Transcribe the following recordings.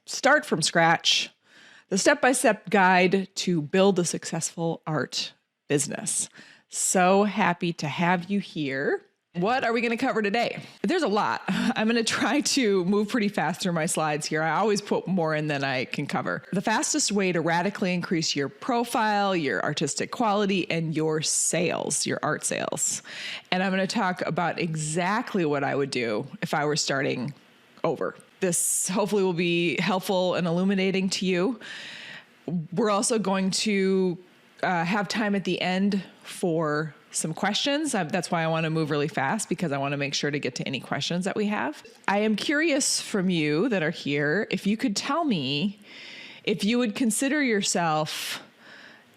Start from scratch, the step-by-step guide to build a successful art business. So happy to have you here. What are we going to cover today? There's a lot. I'm going to try to move pretty fast through my slides here. I always put more in than I can cover. The fastest way to radically increase your profile, your artistic quality, and your sales, your art sales. And I'm going to talk about exactly what I would do if I were starting over. This hopefully will be helpful and illuminating to you. We're also going to have time at the end for some questions. That's why I want to move really fast, because I want to make sure to get to any questions that we have. I am curious from you that are here, if you could tell me if you would consider yourself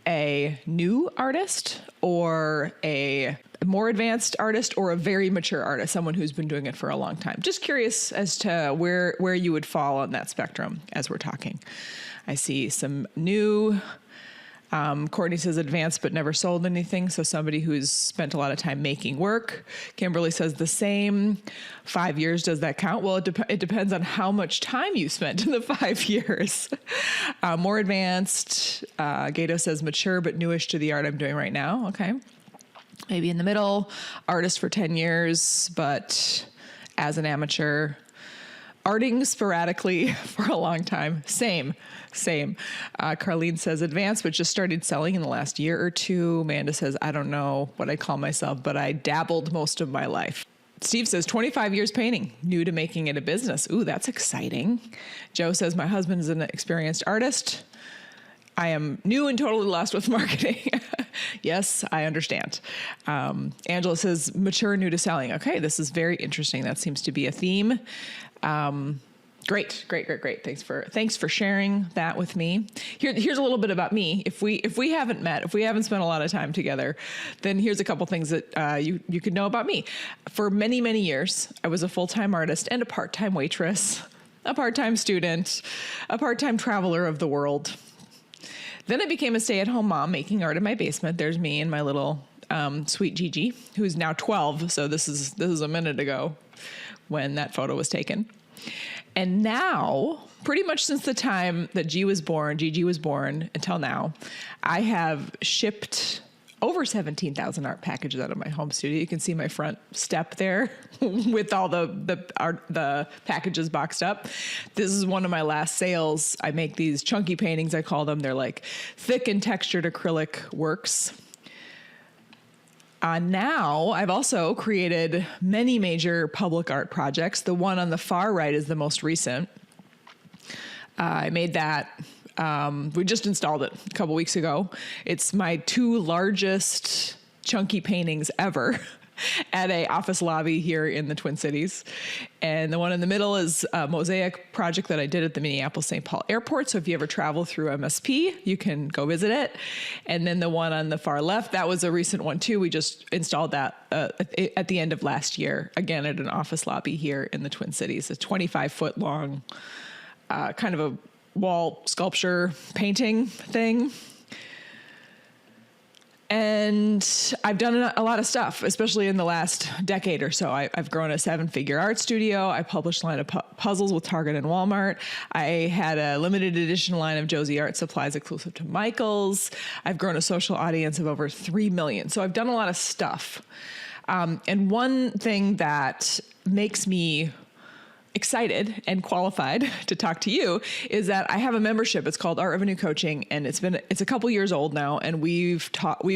a new artist or a more advanced artist or a very mature artist, someone who's been doing it for a long time. Just curious as to where you would fall on that spectrum as we're talking. I see some new. Courtney says advanced but never sold anything. So somebody who's spent a lot of time making work. Kimberly says the same. 5 years, does that count? Well, it depends on how much time you spent in the 5 years. More advanced. Gato says mature but newish to the art I'm doing right now. Okay. Maybe in the middle. Artist for 10 years, but as an amateur. Arting sporadically for a long time. Same. Carlene says advanced, but just started selling in the last year or two. Amanda says, I don't know what I call myself, but I dabbled most of my life. Steve says 25 years painting, new to making it a business. Ooh, that's exciting. Joe says my husband is an experienced artist. I am new and totally lost with marketing. Yes, I understand. Angela says mature, new to selling. Okay, this is very interesting. That seems to be a theme. Great. Thanks for sharing that with me. Here's a little bit about me. If we haven't met, if we haven't spent a lot of time together, then here's a couple things that you could know about me. For many, many years, I was a full-time artist and a part-time waitress, a part-time student, a part-time traveler of the world. Then I became a stay-at-home mom making art in my basement. There's me and my little sweet Gigi, who's now 12. So this is a minute ago when that photo was taken. And now, pretty much since the time that Gigi was born until now, I have shipped over 17,000 art packages out of my home studio. You can see my front step there with all the packages boxed up. This is one of my last sales. I make these chunky paintings, I call them. They're like thick and textured acrylic works. Now, I've also created many major public art projects. The one on the far right is the most recent. I made that. We just installed it a couple weeks ago. It's my 2 largest chunky paintings ever at a office lobby here in the Twin Cities. And the one in the middle is a mosaic project that I did at the Minneapolis-St. Paul airport. So if you ever travel through MSP, you can go visit it. And then the one on the far left, that was a recent one too. We just installed that at the end of last year, again, at an office lobby here in the Twin Cities, a 25-foot long kind of a wall sculpture painting thing. And I've done a lot of stuff, especially in the last decade or so. I've grown a 7-figure art studio. I published a line of puzzles with Target and Walmart. I had a limited edition line of Josie Art Supplies exclusive to Michael's. I've grown a social audience of over 3 million. So I've done a lot of stuff. And one thing that makes me excited and qualified to talk to you is that I have a membership. It's called Art Revenue Coaching, and it's a couple years old now, and we've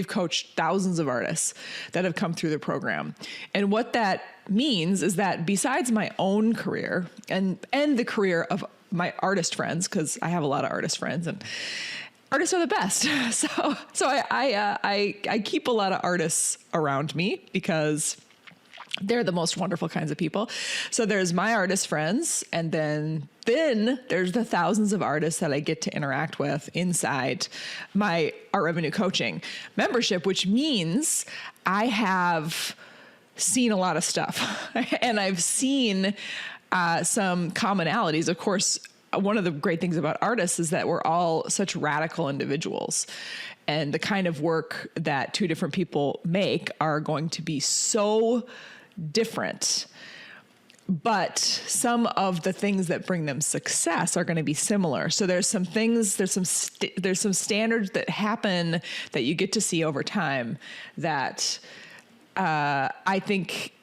coached thousands of artists that have come through the program. And what that means is that besides my own career and the career of my artist friends, because I have a lot of artist friends, and artists are the best. So I keep a lot of artists around me because they're the most wonderful kinds of people. So there's my artist friends, and then there's the thousands of artists that I get to interact with inside my Art Revenue Coaching membership, which means I have seen a lot of stuff and I've seen some commonalities. Of course, one of the great things about artists is that we're all such radical individuals, and the kind of work that 2 different people make are going to be so different. But some of the things that bring them success are going to be similar. So there's some things, there's some standards that happen that you get to see over time that I think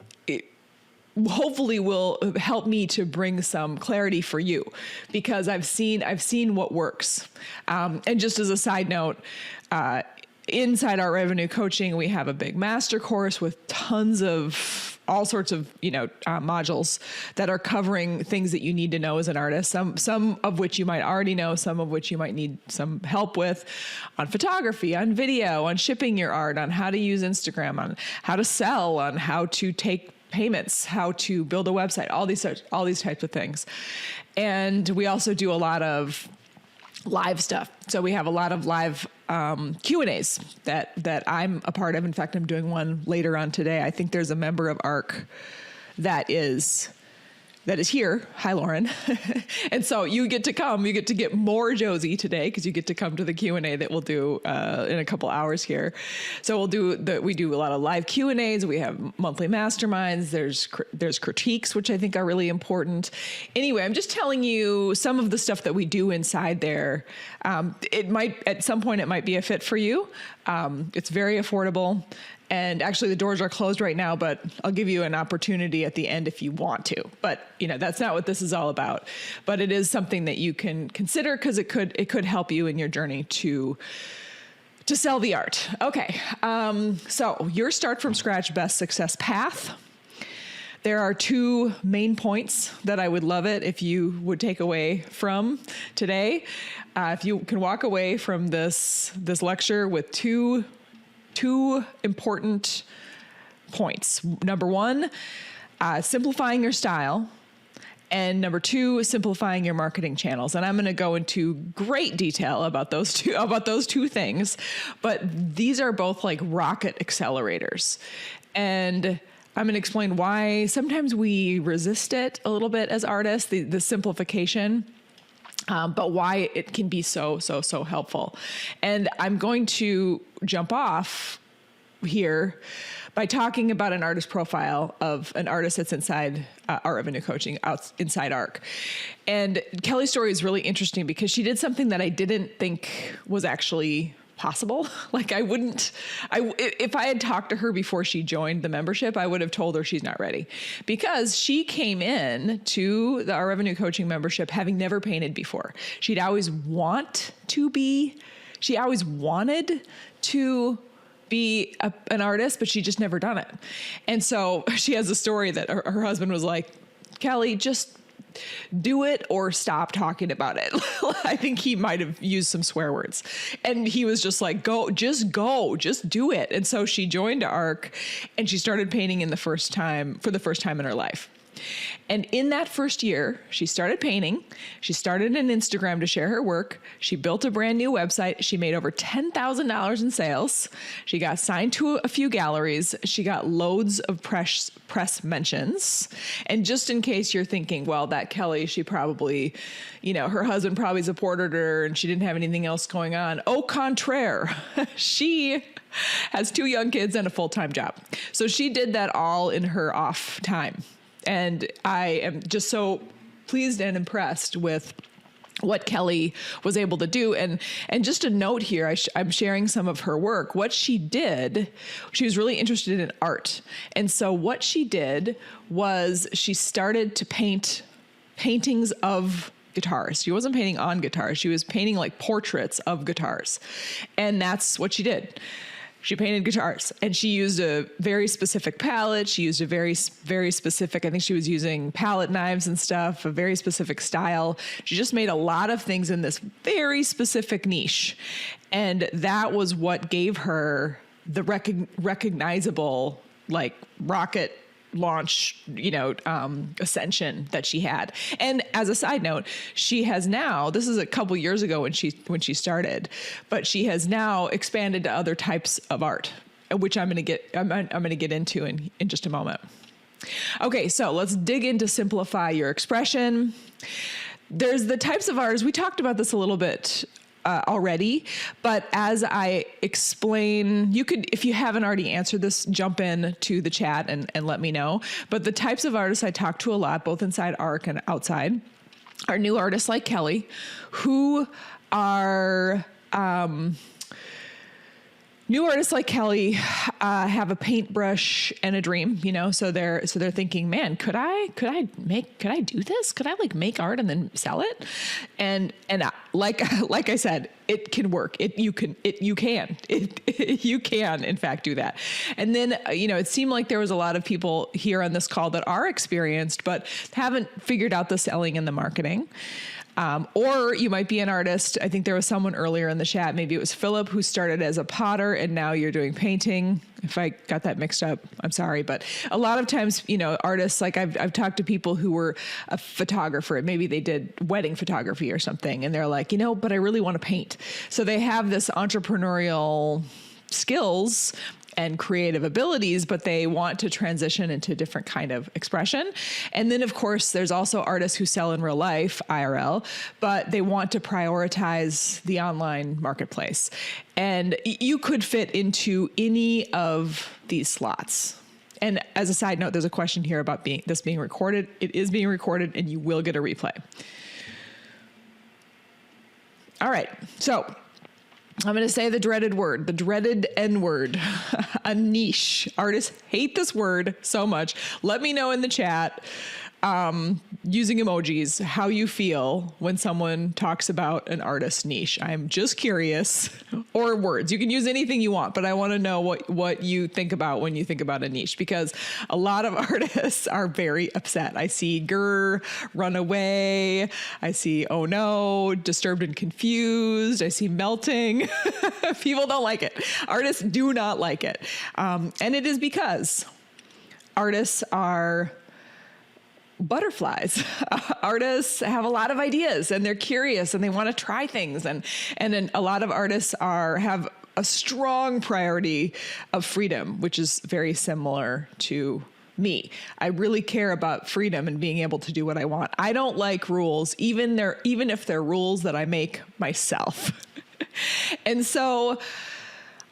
hopefully will help me to bring some clarity for you, because I've seen what works. And just as a side note, inside our revenue coaching, we have a big master course with tons of all sorts of, modules that are covering things that you need to know as an artist. Some of which you might already know, some of which you might need some help with, on photography, on video, on shipping your art, on how to use Instagram, on how to sell, on how to take payments, how to build a website, all these types of things. And we also do a lot of live stuff. So we have a lot of live Q&As that I'm a part of. In fact, I'm doing one later on today. I think there's a member of ARC that is here. Hi, Lauren. And so you get to get more Josie today, because you get to come to the Q&A that we'll do in a couple hours here. So we do a lot of live Q&As. We have monthly masterminds. There's critiques, which I think are really important. Anyway, I'm just telling you some of the stuff that we do inside there. At some point it might be a fit for you. It's very affordable. And actually the doors are closed right now, but I'll give you an opportunity at the end if you want to. But, that's not what this is all about. But it is something that you can consider, because it could help you in your journey to sell the art. Okay. So your Start from Scratch Best Success Path. There are 2 main points that I would love it if you would take away from today. If you can walk away from this lecture with two important points. Number 1, simplifying your style. And number 2, simplifying your marketing channels. And I'm going to go into great detail about those two things, but these are both like rocket accelerators. And I'm going to explain why sometimes we resist it a little bit as artists, the simplification. But why it can be so helpful. And I'm going to jump off here by talking about an artist profile of an artist that's inside our revenue coaching, inside ARC. And Kelly's story is really interesting because she did something that I didn't think was actually possible. Like if I had talked to her before she joined the membership, I would have told her she's not ready, because she came in to our revenue coaching membership having never painted before. She always wanted to be an artist, but she just never done it. And so she has a story that her husband was like, Kelly, just do it or stop talking about it. I think he might have used some swear words. And he was just like, just do it. And so she joined ARC and she started painting for the first time in her life. And in that first year, she started painting. She started an Instagram to share her work. She built a brand new website. She made over $10,000 in sales. She got signed to a few galleries. She got loads of press mentions. And just in case you're thinking, well, that Kelly, she probably, her husband probably supported her and she didn't have anything else going on. Au contraire, she has 2 young kids and a full-time job. So she did that all in her off time. And I am just so pleased and impressed with what Kelly was able to do. And just a note here, I'm sharing some of her work. What she did, she was really interested in art. And so what she did was she started to paint paintings of guitars. She wasn't painting on guitars. She was painting like portraits of guitars. And that's what she did. She painted guitars, and she used a very specific palette. She used a very, very specific, I think she was using palette knives and stuff, a very specific style. She just made a lot of things in this very specific niche. And that was what gave her the recognizable, like, rocket launch, ascension that she had. And as a side note, she has now, this is a couple years ago when she started, but she has now expanded to other types of art, which I'm going to get into in just a moment. Okay. So let's dig into simplify your expression. There's the types of artists. We talked about this a little bit already, but as I explain, you could, if you haven't already answered this, jump in to the chat and let me know. But the types of artists I talk to a lot, both inside ARC and outside, are new artists like Kelly, who are, new artists like Kelly have a paintbrush and a dream, so they're thinking, man, could I do this? Could I like make art and then sell it? And like I said, it can work. You can in fact do that. And then, it seemed like there was a lot of people here on this call that are experienced, but haven't figured out the selling and the marketing. Or you might be an artist. I think there was someone earlier in the chat, maybe it was Philip, who started as a potter and now you're doing painting. If I got that mixed up, I'm sorry. But a lot of times, artists, like I've talked to people who were a photographer, maybe they did wedding photography or something. And they're like, but I really want to paint. So they have this entrepreneurial skills and creative abilities, but they want to transition into a different kind of expression. And then, of course, there's also artists who sell in real life, IRL, but they want to prioritize the online marketplace. And you could fit into any of these slots. And as a side note, there's a question here about this being recorded. It is being recorded, and you will get a replay. All right, so I'm going to say the dreaded word, the dreaded N word, a niche. Artists hate this word so much. Let me know in the chat, using emojis, how you feel when someone talks about an artist niche. I'm just curious, or words. You can use anything you want, but I want to know what you think about when you think about a niche, because a lot of artists are very upset. I see grr, run away. I see, oh no, disturbed and confused. I see melting. People don't like it. Artists do not like it. And it is because artists are butterflies. Artists have a lot of ideas and they're curious and they want to try things. And then a lot of artists have a strong priority of freedom, which is very similar to me. I really care about freedom and being able to do what I want. I don't like rules, even if they're rules that I make myself. And so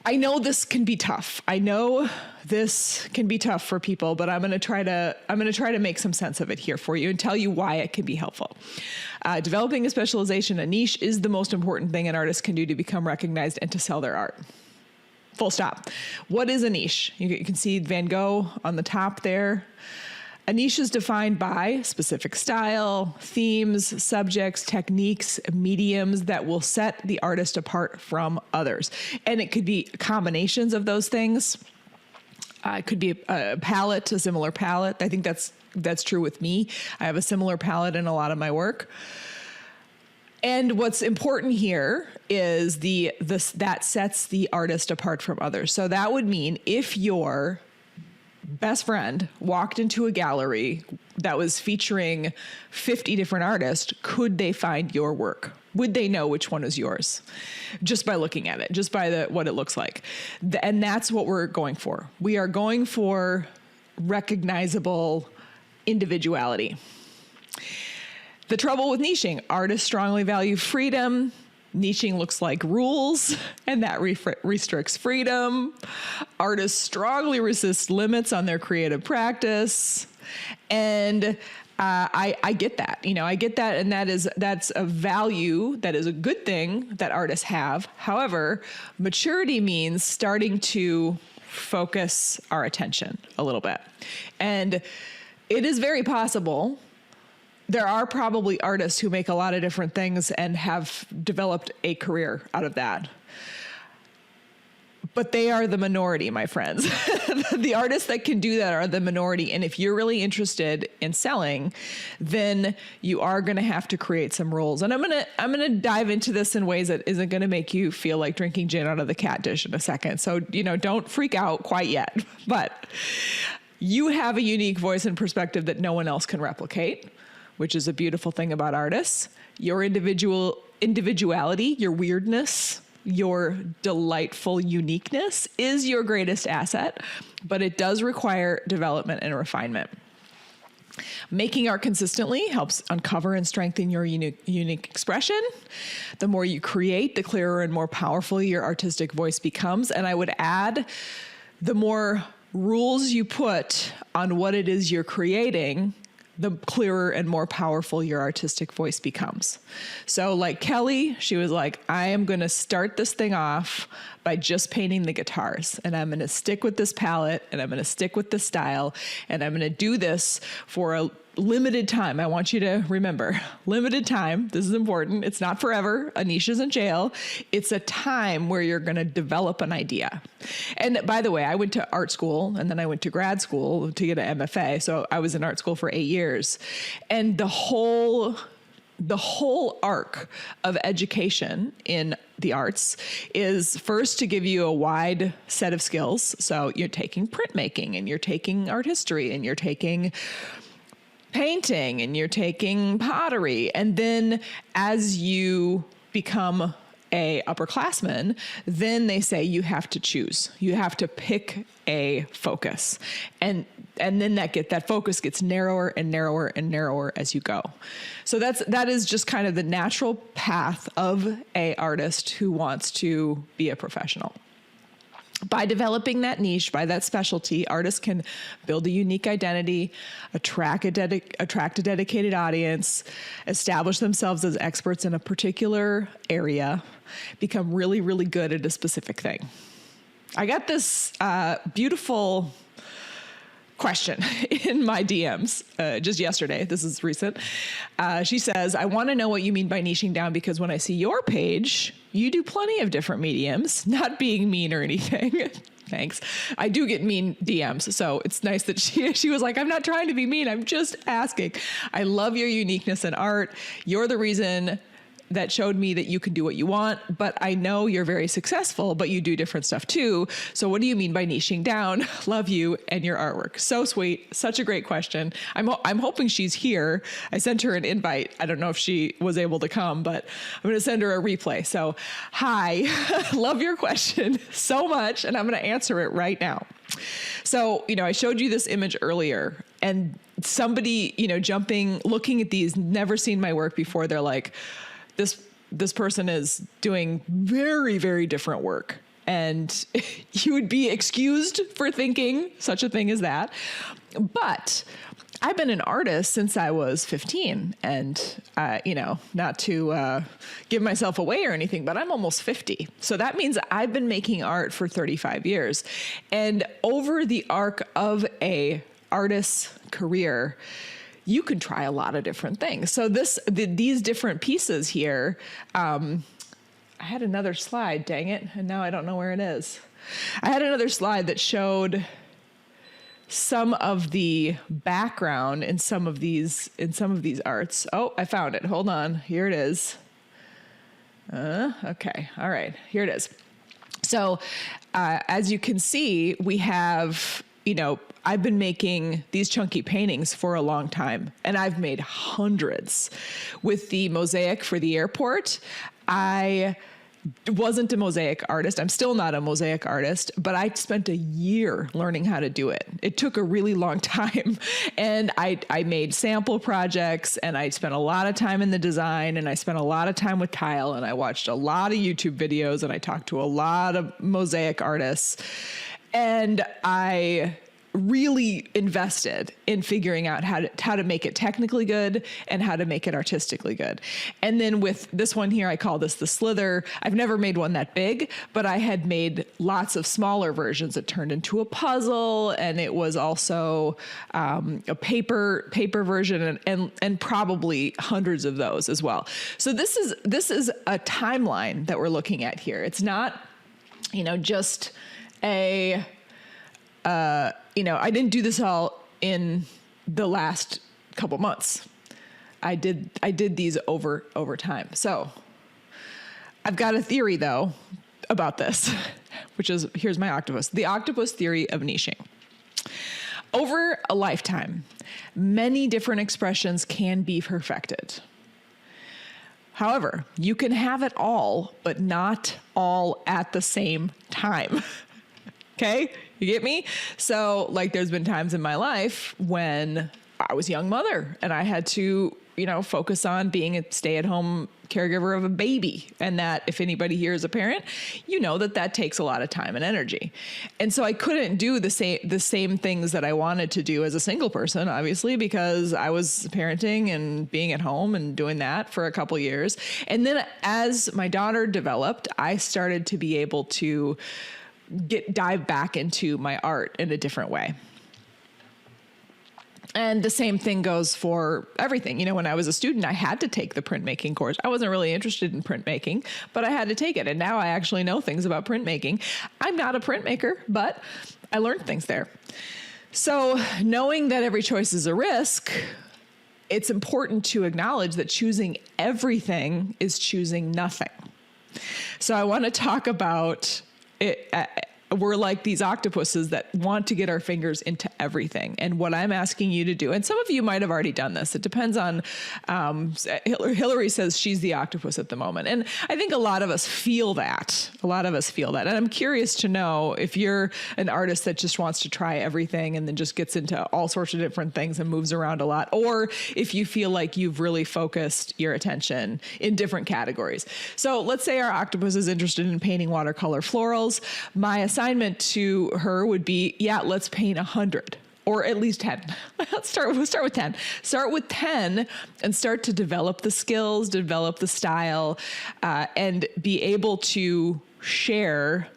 I know this can be tough. I know this can be tough for people, but I'm going to try to make some sense of it here for you and tell you why it can be helpful. Developing a specialization, a niche, is the most important thing an artist can do to become recognized and to sell their art. Full stop. What is a niche? You can see Van Gogh on the top there. A niche is defined by specific style, themes, subjects, techniques, mediums that will set the artist apart from others. And it could be combinations of those things. It could be a palette, a similar palette. I think that's true with me. I have a similar palette in a lot of my work. And what's important here is that sets the artist apart from others. So that would mean if your best friend walked into a gallery that was featuring 50 different artists, could they find your work? Would they know which one is yours? Just by looking at it, just by what it looks like. And that's what we're going for. We are going for recognizable individuality. The trouble with niching, artists strongly value freedom. Niching looks like rules, and that restricts freedom. Artists strongly resist limits on their creative practice. And I get that, I get that. And that's a value, that is a good thing that artists have. However, maturity means starting to focus our attention a little bit. And it is very possible. There are probably artists who make a lot of different things and have developed a career out of that. But they are the minority, my friends. The artists that can do that are the minority. And if you're really interested in selling, then you are going to have to create some rules. And I'm going to dive into this in ways that isn't going to make you feel like drinking gin out of the cat dish in a second. So, don't freak out quite yet. But you have a unique voice and perspective that no one else can replicate, which is a beautiful thing about artists. Your individuality, your weirdness, your delightful uniqueness is your greatest asset, but it does require development and refinement. Making art consistently helps uncover and strengthen your unique expression. The more you create, the clearer and more powerful your artistic voice becomes. And I would add, the more rules you put on what it is you're creating, the clearer and more powerful your artistic voice becomes. So like Kelly, she was like, I am going to start this thing off by just painting the guitars, and I'm going to stick with this palette, and I'm going to stick with this style, and I'm going to do this for a limited time. I want you to remember, limited time. This is important. It's not forever. Anisha's in jail. It's a time where you're going to develop an idea. And by the way, I went to art school, and then I went to grad school to get an MFA. So I was in art school for 8 years. And the whole arc of education in the arts is first to give you a wide set of skills. So you're taking printmaking, and you're taking art history, and you're taking painting, and you're taking pottery. And then as you become a upperclassman, then they say you have to choose. You have to pick a focus. And then that focus gets narrower and narrower and narrower as you go. So that is just kind of the natural path of an artist who wants to be a professional. By developing that niche, by that specialty, artists can build a unique identity, attract a dedicated audience, establish themselves as experts in a particular area, become really, really good at a specific thing. I got this beautiful question in my DMs just yesterday. This is recent. She says, I want to know what you mean by niching down, because when I see your page, you do plenty of different mediums, not being mean or anything. Thanks. I do get mean DMs. So it's nice that she was like, I'm not trying to be mean. I'm just asking. I love your uniqueness in art. You're the reason that showed me that you can do what you want, but I know you're very successful, but you do different stuff too. So what do you mean by niching down? Love you and your artwork. So sweet. Such a great question. I'm hoping she's here. I sent her an invite. I don't know if she was able to come, but I'm going to send her a replay. So hi, love your question so much. And I'm going to answer it right now. So, I showed you this image earlier, and somebody, looking at these, never seen my work before. They're like, this person is doing very, very different work. And you would be excused for thinking such a thing as that. But I've been an artist since I was 15, and, not to give myself away or anything, but I'm almost 50. So that means I've been making art for 35 years. And over the arc of a artist's career, you can try a lot of different things. So these different pieces here, I had another slide, dang it, and now I don't know where it is. I had another slide that showed some of the background in some of these arts. Oh, I found it. Hold on. Here it is. Okay. All right. Here it is. So, as you can see, we have, I've been making these chunky paintings for a long time, and I've made hundreds. With the mosaic for the airport, I wasn't a mosaic artist. I'm still not a mosaic artist, but I spent a year learning how to do it. It took a really long time, and I made sample projects, and I spent a lot of time in the design, and I spent a lot of time with tile, and I watched a lot of YouTube videos, and I talked to a lot of mosaic artists, and I really invested in figuring out how to make it technically good and how to make it artistically good. And then with this one here, I call this the slither. I've never made one that big, but I had made lots of smaller versions that turned into a puzzle, and it was also a paper version, and probably hundreds of those as well. So this is a timeline that we're looking at here. It's not, just a I didn't do this all in the last couple months. I did these over time. So I've got a theory though about this, which is, here's my octopus, the octopus theory of niching. Over a lifetime, many different expressions can be perfected. However, you can have it all, but not all at the same time. Okay? You get me? So there's been times in my life when I was a young mother and I had to, focus on being a stay-at-home caregiver of a baby. And that, if anybody here is a parent, that takes a lot of time and energy. And so I couldn't do the same things that I wanted to do as a single person, obviously, because I was parenting and being at home and doing that for a couple years. And then as my daughter developed, I started to be able to dive back into my art in a different way. And the same thing goes for everything. When I was a student, I had to take the printmaking course. I wasn't really interested in printmaking, but I had to take it. And now I actually know things about printmaking. I'm not a printmaker, but I learned things there. So knowing that every choice is a risk, it's important to acknowledge that choosing everything is choosing nothing. So I want to talk about it. We're like these octopuses that want to get our fingers into everything. And what I'm asking you to do, and some of you might have already done this. It depends on, Hillary says she's the octopus at the moment. And I think a lot of us feel that. And I'm curious to know if you're an artist that just wants to try everything and then just gets into all sorts of different things and moves around a lot, or if you feel like you've really focused your attention in different categories. So let's say our octopus is interested in painting watercolor florals. My assignment to her would be, let's paint 100 or at least 10. We'll start with 10. Start with 10 and start to develop the skills, develop the style, and be able to share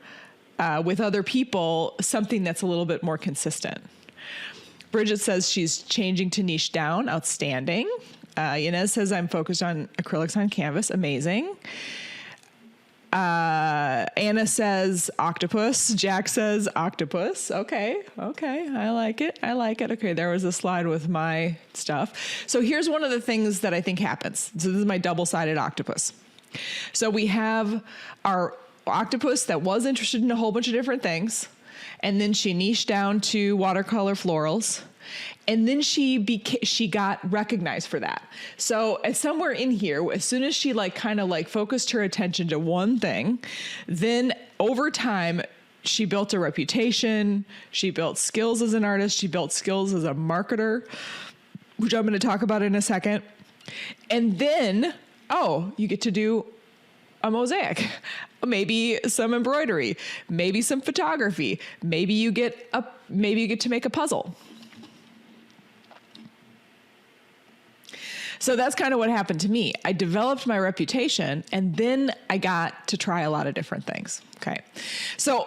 with other people something that's a little bit more consistent. Bridget says she's changing to niche down. Outstanding. Inez says I'm focused on acrylics on canvas. Amazing. Anna says octopus. Jack says octopus. Okay. I like it. Okay. There was a slide with my stuff. So here's one of the things that I think happens. So this is my double-sided octopus. So we have our octopus that was interested in a whole bunch of different things. And then she niched down to watercolor florals. And then she got recognized for that. So somewhere in here, as soon as she focused her attention to one thing, then over time, she built a reputation. She built skills as an artist. She built skills as a marketer, which I'm going to talk about in a second. And then, you get to do a mosaic, maybe some embroidery, maybe some photography. Maybe you get to make a puzzle. So that's kind of what happened to me. I developed my reputation and then I got to try a lot of different things. Okay. So,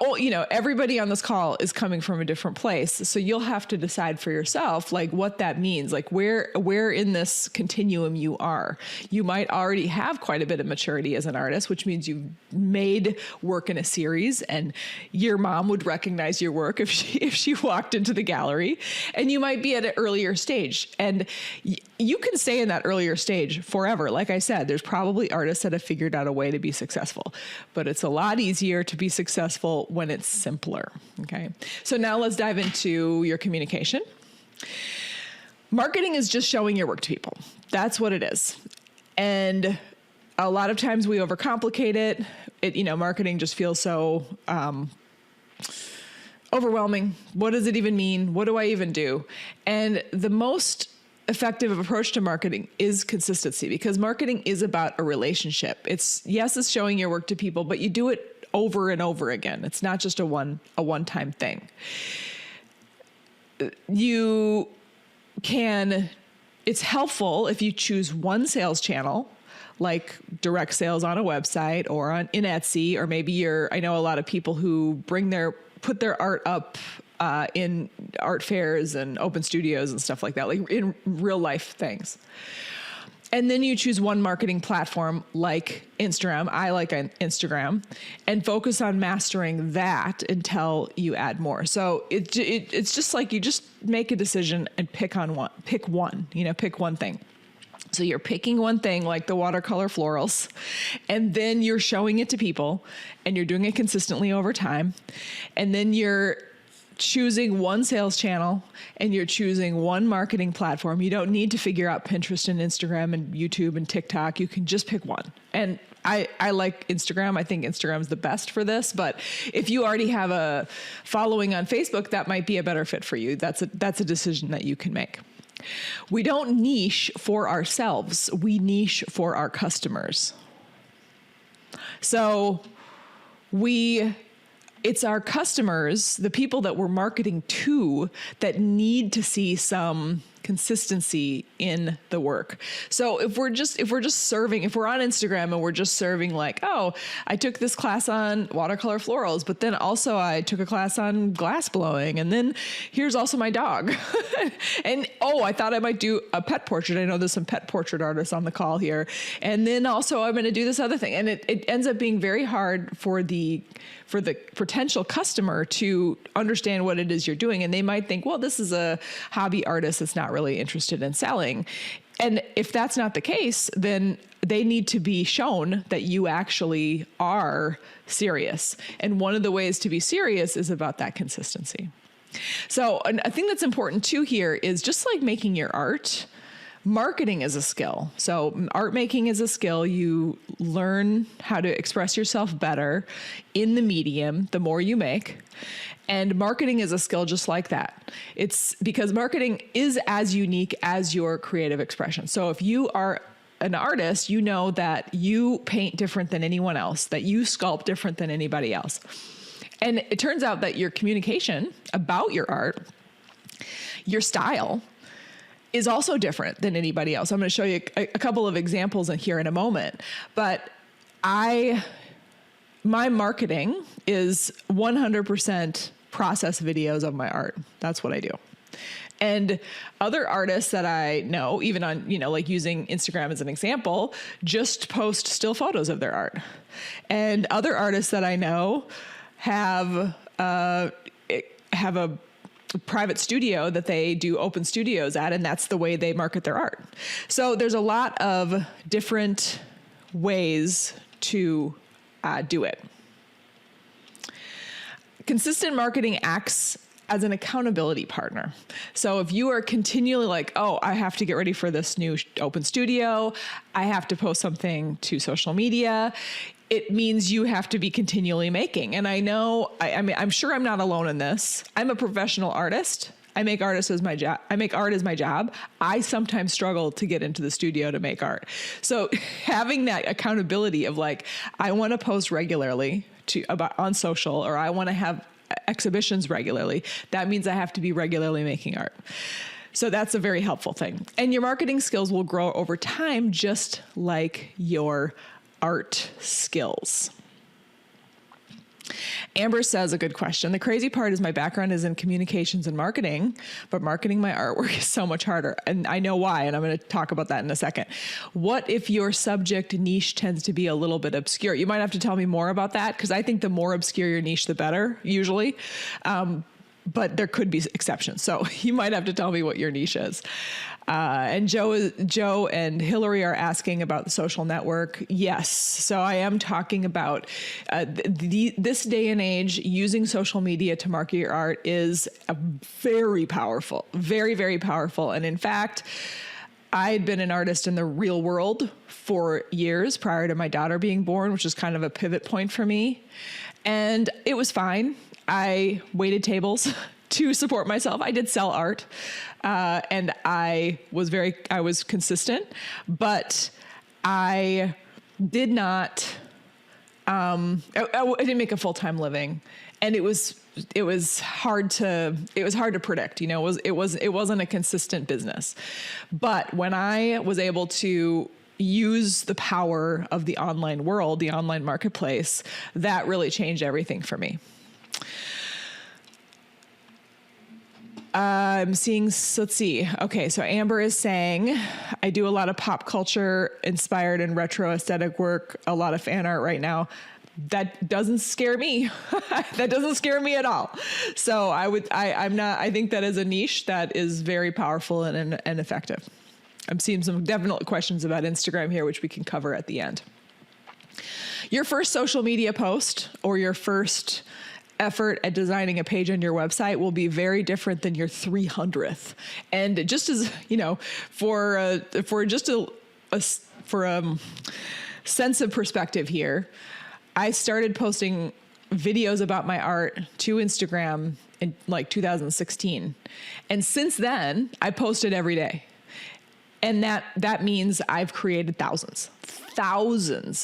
everybody on this call is coming from a different place. So you'll have to decide for yourself, what that means, where in this continuum you are. You might already have quite a bit of maturity as an artist, which means you've made work in a series and your mom would recognize your work if she walked into the gallery, and you might be at an earlier stage, and you can stay in that earlier stage forever. Like I said, there's probably artists that have figured out a way to be successful, but it's a lot easier to be successful when it's simpler. Okay. So now let's dive into your communication. Marketing is just showing your work to people. That's what it is. And a lot of times we overcomplicate it. Marketing just feels so, overwhelming. What does it even mean? What do I even do? And the most effective approach to marketing is consistency, because marketing is about a relationship. It's showing your work to people, but you do it over and over again. It's not just a one-time thing. It's helpful if you choose one sales channel, like direct sales on a website or in Etsy, or maybe I know a lot of people who put their art up in art fairs and open studios and stuff like that, like in real life things. And then you choose one marketing platform like Instagram. I like Instagram, and focus on mastering that until you add more. So it's just like you just make a decision and pick one, pick one thing. So you're picking one thing like the watercolor florals, and then you're showing it to people and you're doing it consistently over time. And then you're choosing one sales channel and you're choosing one marketing platform. You don't need to figure out Pinterest and Instagram and YouTube and TikTok. You can just pick one. And I like Instagram. I think Instagram's the best for this, but if you already have a following on Facebook, that might be a better fit for you. That's a decision that you can make. We don't niche for ourselves. We niche for our customers. So it's our customers, the people that we're marketing to, that need to see some consistency in the work. So if we're on Instagram and we're just serving like, oh, I took this class on watercolor florals, but then also I took a class on glass blowing, and then here's also my dog. And I thought I might do a pet portrait. I know there's some pet portrait artists on the call here. And then also I'm going to do this other thing. And it ends up being very hard for the potential customer to understand what it is you're doing. And they might think, well, this is a hobby artist that's not really interested in selling. And if that's not the case, then they need to be shown that you actually are serious. And one of the ways to be serious is about that consistency. So a thing that's important too here is, just like making your art, marketing is a skill. So art making is a skill. You learn how to express yourself better in the medium the more you make. And marketing is a skill just like that. It's because marketing is as unique as your creative expression. So if you are an artist, you know that you paint different than anyone else, that you sculpt different than anybody else. And it turns out that your communication about your art, your style, is also different than anybody else. I'm going to show you a couple of examples in here in a moment. But my marketing is 100% process videos of my art. That's what I do. And other artists that I know, even on, like using Instagram as an example, just post still photos of their art. And other artists that I know have a private studio that they do open studios at, and that's the way they market their art. So there's a lot of different ways to do it. Consistent marketing acts as an accountability partner. So if you are continually like, oh, I have to get ready for this new open studio, I have to post something to social media, it means you have to be continually making. And I know, I'm sure I'm not alone in this. I'm a professional artist. I make art as my job. I sometimes struggle to get into the studio to make art. So having that accountability of like, I want to post regularly on social, or I want to have exhibitions regularly, that means I have to be regularly making art. So that's a very helpful thing. And your marketing skills will grow over time, just like your art skills. Amber says, a good question. The crazy part is my background is in communications and marketing, but marketing my artwork is so much harder. And I know why, and I'm going to talk about that in a second. What if your subject niche tends to be a little bit obscure? You might have to tell me more about that, because I think the more obscure your niche, the better, usually. But there could be exceptions. So you might have to tell me what your niche is. And Joe and Hillary are asking about the social network. Yes. So I am talking about this day and age, using social media to market your art is very powerful, very, very powerful. And in fact, I had been an artist in the real world for years prior to my daughter being born, which is kind of a pivot point for me. And it was fine. I waited tables to support myself. I did sell art, and I was consistent, but I did not, I didn't make a full-time living, and it was hard to predict, it wasn't a consistent business. But when I was able to use the power of the online world, the online marketplace, that really changed everything for me. I'm seeing, let's see. Okay. So Amber is saying, I do a lot of pop culture inspired and retro aesthetic work, a lot of fan art right now. That doesn't scare me. That doesn't scare me at all. So I think that is a niche that is very powerful and effective. I'm seeing some definite questions about Instagram here, which we can cover at the end. Your first social media post or your first effort at designing a page on your website will be very different than your 300th. And just as, for a sense of perspective here, I started posting videos about my art to Instagram in like 2016. And since then, I posted every day. And that means I've created thousands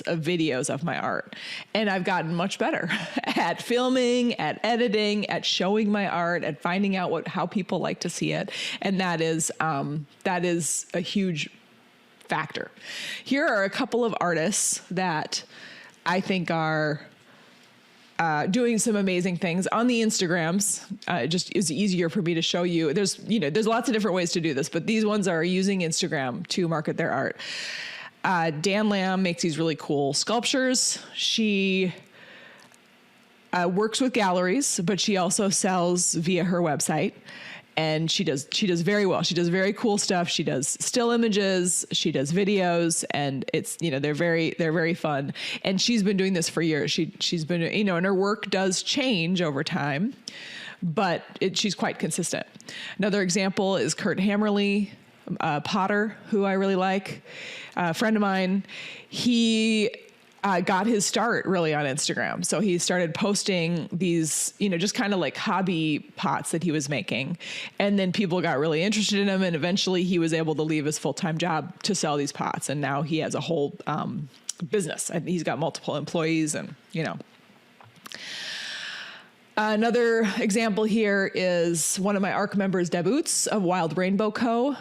of videos of my art. And I've gotten much better at filming, at editing, at showing my art, at finding out how people like to see it. And that is a huge factor. Here are a couple of artists that I think are doing some amazing things on the Instagrams. It just is easier for me to show you. There's lots of different ways to do this, but these ones are using Instagram to market their art. Dan Lamb makes these really cool sculptures. She works with galleries, but she also sells via her website. And she does very well. She does very cool stuff. She does still images, she does videos, and it's, they're very fun. And she's been doing this for years. She's been, and her work does change over time, but she's quite consistent. Another example is Kurt Hammerly, potter, who I really like, a friend of mine. He got his start really on Instagram. So he started posting these, just kind of like hobby pots that he was making. And then people got really interested in him. And eventually he was able to leave his full-time job to sell these pots. And now he has a whole business, and he's got multiple employees and, Another example here is one of my ARC members, Deb Oots of Wild Rainbow Co.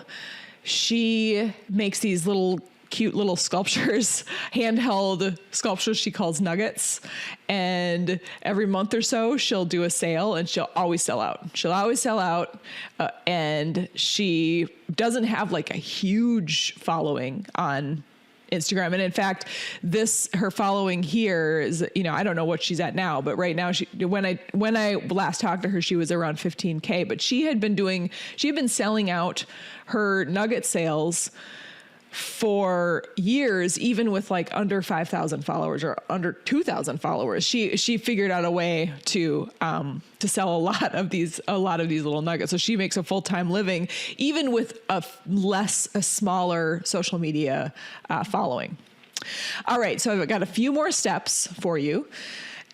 She makes these cute little sculptures, handheld sculptures she calls nuggets. And every month or so, she'll do a sale, and she'll always sell out. And she doesn't have like a huge following on Instagram. And in fact, her following here is, I don't know what she's at now, but right now when I last talked to her, she was around 15K, but she had been selling out her nugget sales for years, even with like under 5,000 followers or under 2,000 followers. She figured out a way to sell a lot of these little nuggets. So she makes a full-time living, even with a smaller social media following. All right. So I've got a few more steps for you.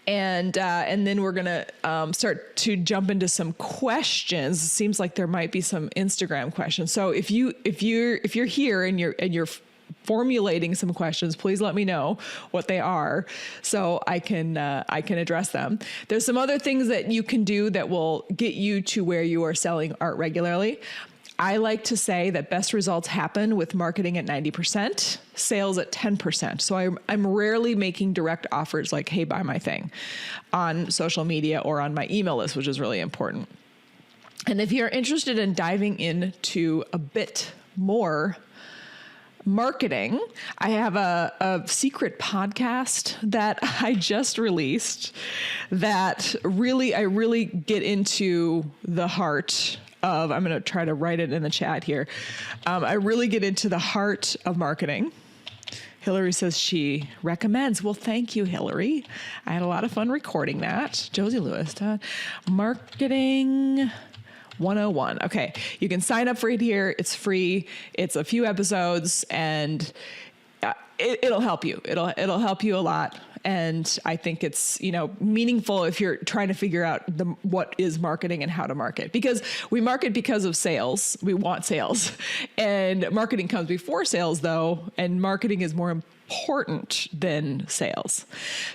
And then we're going to start to jump into some questions. It seems like there might be some Instagram questions. So if you're here and you're formulating some questions, please let me know what they are so I can address them. There's some other things that you can do that will get you to where you are selling art regularly. I like to say that best results happen with marketing at 90%, sales at 10%. So I'm rarely making direct offers like, hey, buy my thing on social media or on my email list, which is really important. And if you're interested in diving into a bit more marketing, I have a secret podcast that I just released that I really get into the heart of, I'm going to try to write it in the chat here. I really get into the heart of marketing. Hillary says she recommends. Well, thank you, Hillary. I had a lot of fun recording that. Josie Lewis, Marketing 101. Okay. You can sign up for it here. It's free. It's a few episodes, and it'll help you. It'll help you a lot. And I think it's, meaningful if you're trying to figure out what is marketing and how to market, because we market because of sales. We want sales, and marketing comes before sales though. And marketing is more important than sales.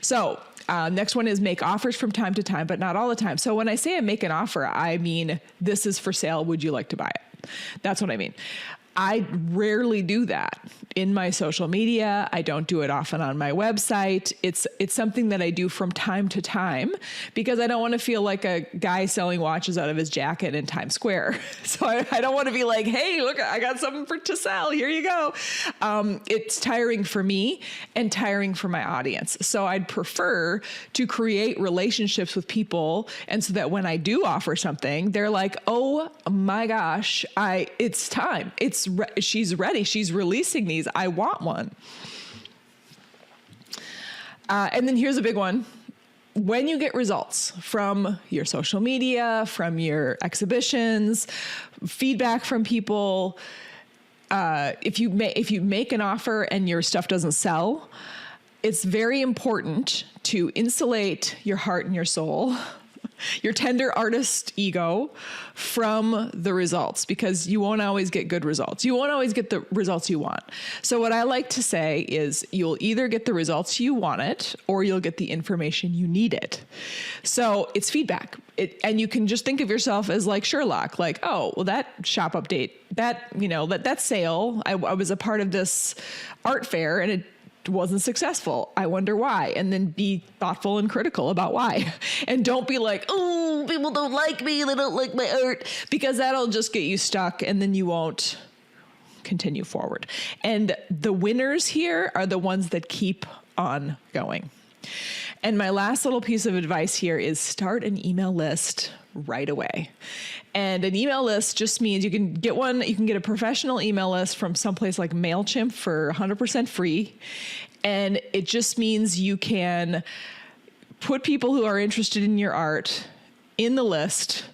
So, next one is make offers from time to time, but not all the time. So when I say I make an offer, I mean, this is for sale. Would you like to buy it? That's what I mean. I rarely do that in my social media. I don't do it often on my website. It's something that I do from time to time because I don't want to feel like a guy selling watches out of his jacket in Times Square. So I don't want to be like, hey, look, I got something to sell. Here you go. It's tiring for me and tiring for my audience. So I'd prefer to create relationships with people. And so that when I do offer something, they're like, oh my gosh, it's time. She's ready. She's releasing these. I want one. And then here's a big one. When you get results from your social media, from your exhibitions, feedback from people, if you make an offer and your stuff doesn't sell, it's very important to insulate your heart and your soul your tender artist ego from the results, because you won't always get good results. You won't always get the results you want. So what I like to say is you'll either get the results you want it, or you'll get the information you need it. So it's feedback. And you can just think of yourself as like Sherlock, like, oh, well, that shop update, that sale, I was a part of this art fair and it wasn't successful. I wonder why. And then be thoughtful and critical about why. And don't be like, oh, people don't like me. They don't like my art, because that'll just get you stuck and then you won't continue forward. And the winners here are the ones that keep on going. And my last little piece of advice here is start an email list right away. And an email list just means you can get a professional email list from someplace like MailChimp for 100% free. And it just means you can put people who are interested in your art in the list,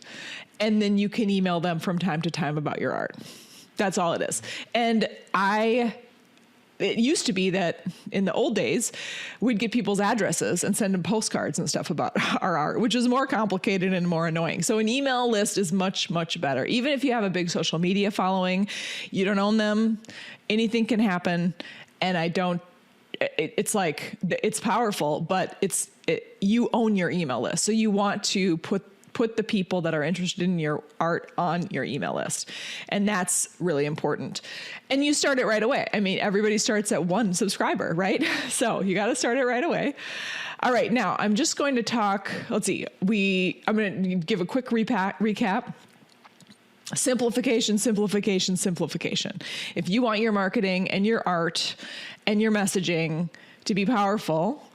and then you can email them from time to time about your art. That's all it is. And it used to be that in the old days, we'd get people's addresses and send them postcards and stuff about our art, which is more complicated and more annoying. So an email list is much, much better. Even if you have a big social media following, you don't own them, anything can happen. And it's powerful, but you own your email list. So you want to put the people that are interested in your art on your email list. And that's really important. And you start it right away. I mean, everybody starts at 1 subscriber, right? So you got to start it right away. All right. Now I'm just going to talk, let's see, I'm going to give a quick recap. Simplification, simplification, simplification. If you want your marketing and your art and your messaging to be powerful,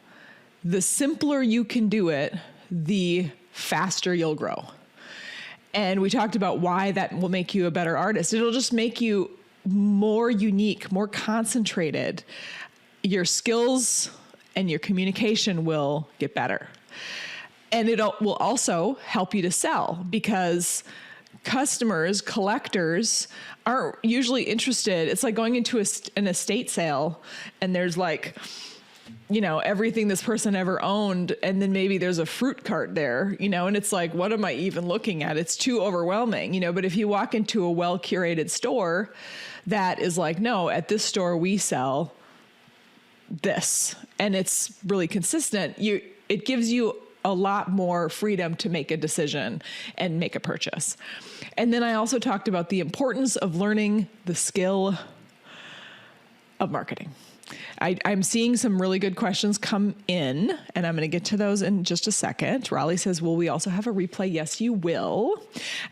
the simpler you can do it, the faster you'll grow. And we talked about why that will make you a better artist. It'll just make you more unique, more concentrated. Your skills and your communication will get better. And it will also help you to sell, because customers, collectors aren't usually interested. It's like going into an estate sale and there's like, everything this person ever owned. And then maybe there's a fruit cart there, and it's like, what am I even looking at? It's too overwhelming, but if you walk into a well-curated store that is like, no, at this store we sell this, and it's really consistent, it gives you a lot more freedom to make a decision and make a purchase. And then I also talked about the importance of learning the skill of marketing. I'm seeing some really good questions come in, and I'm going to get to those in just a second. Raleigh says, will we also have a replay? Yes, you will.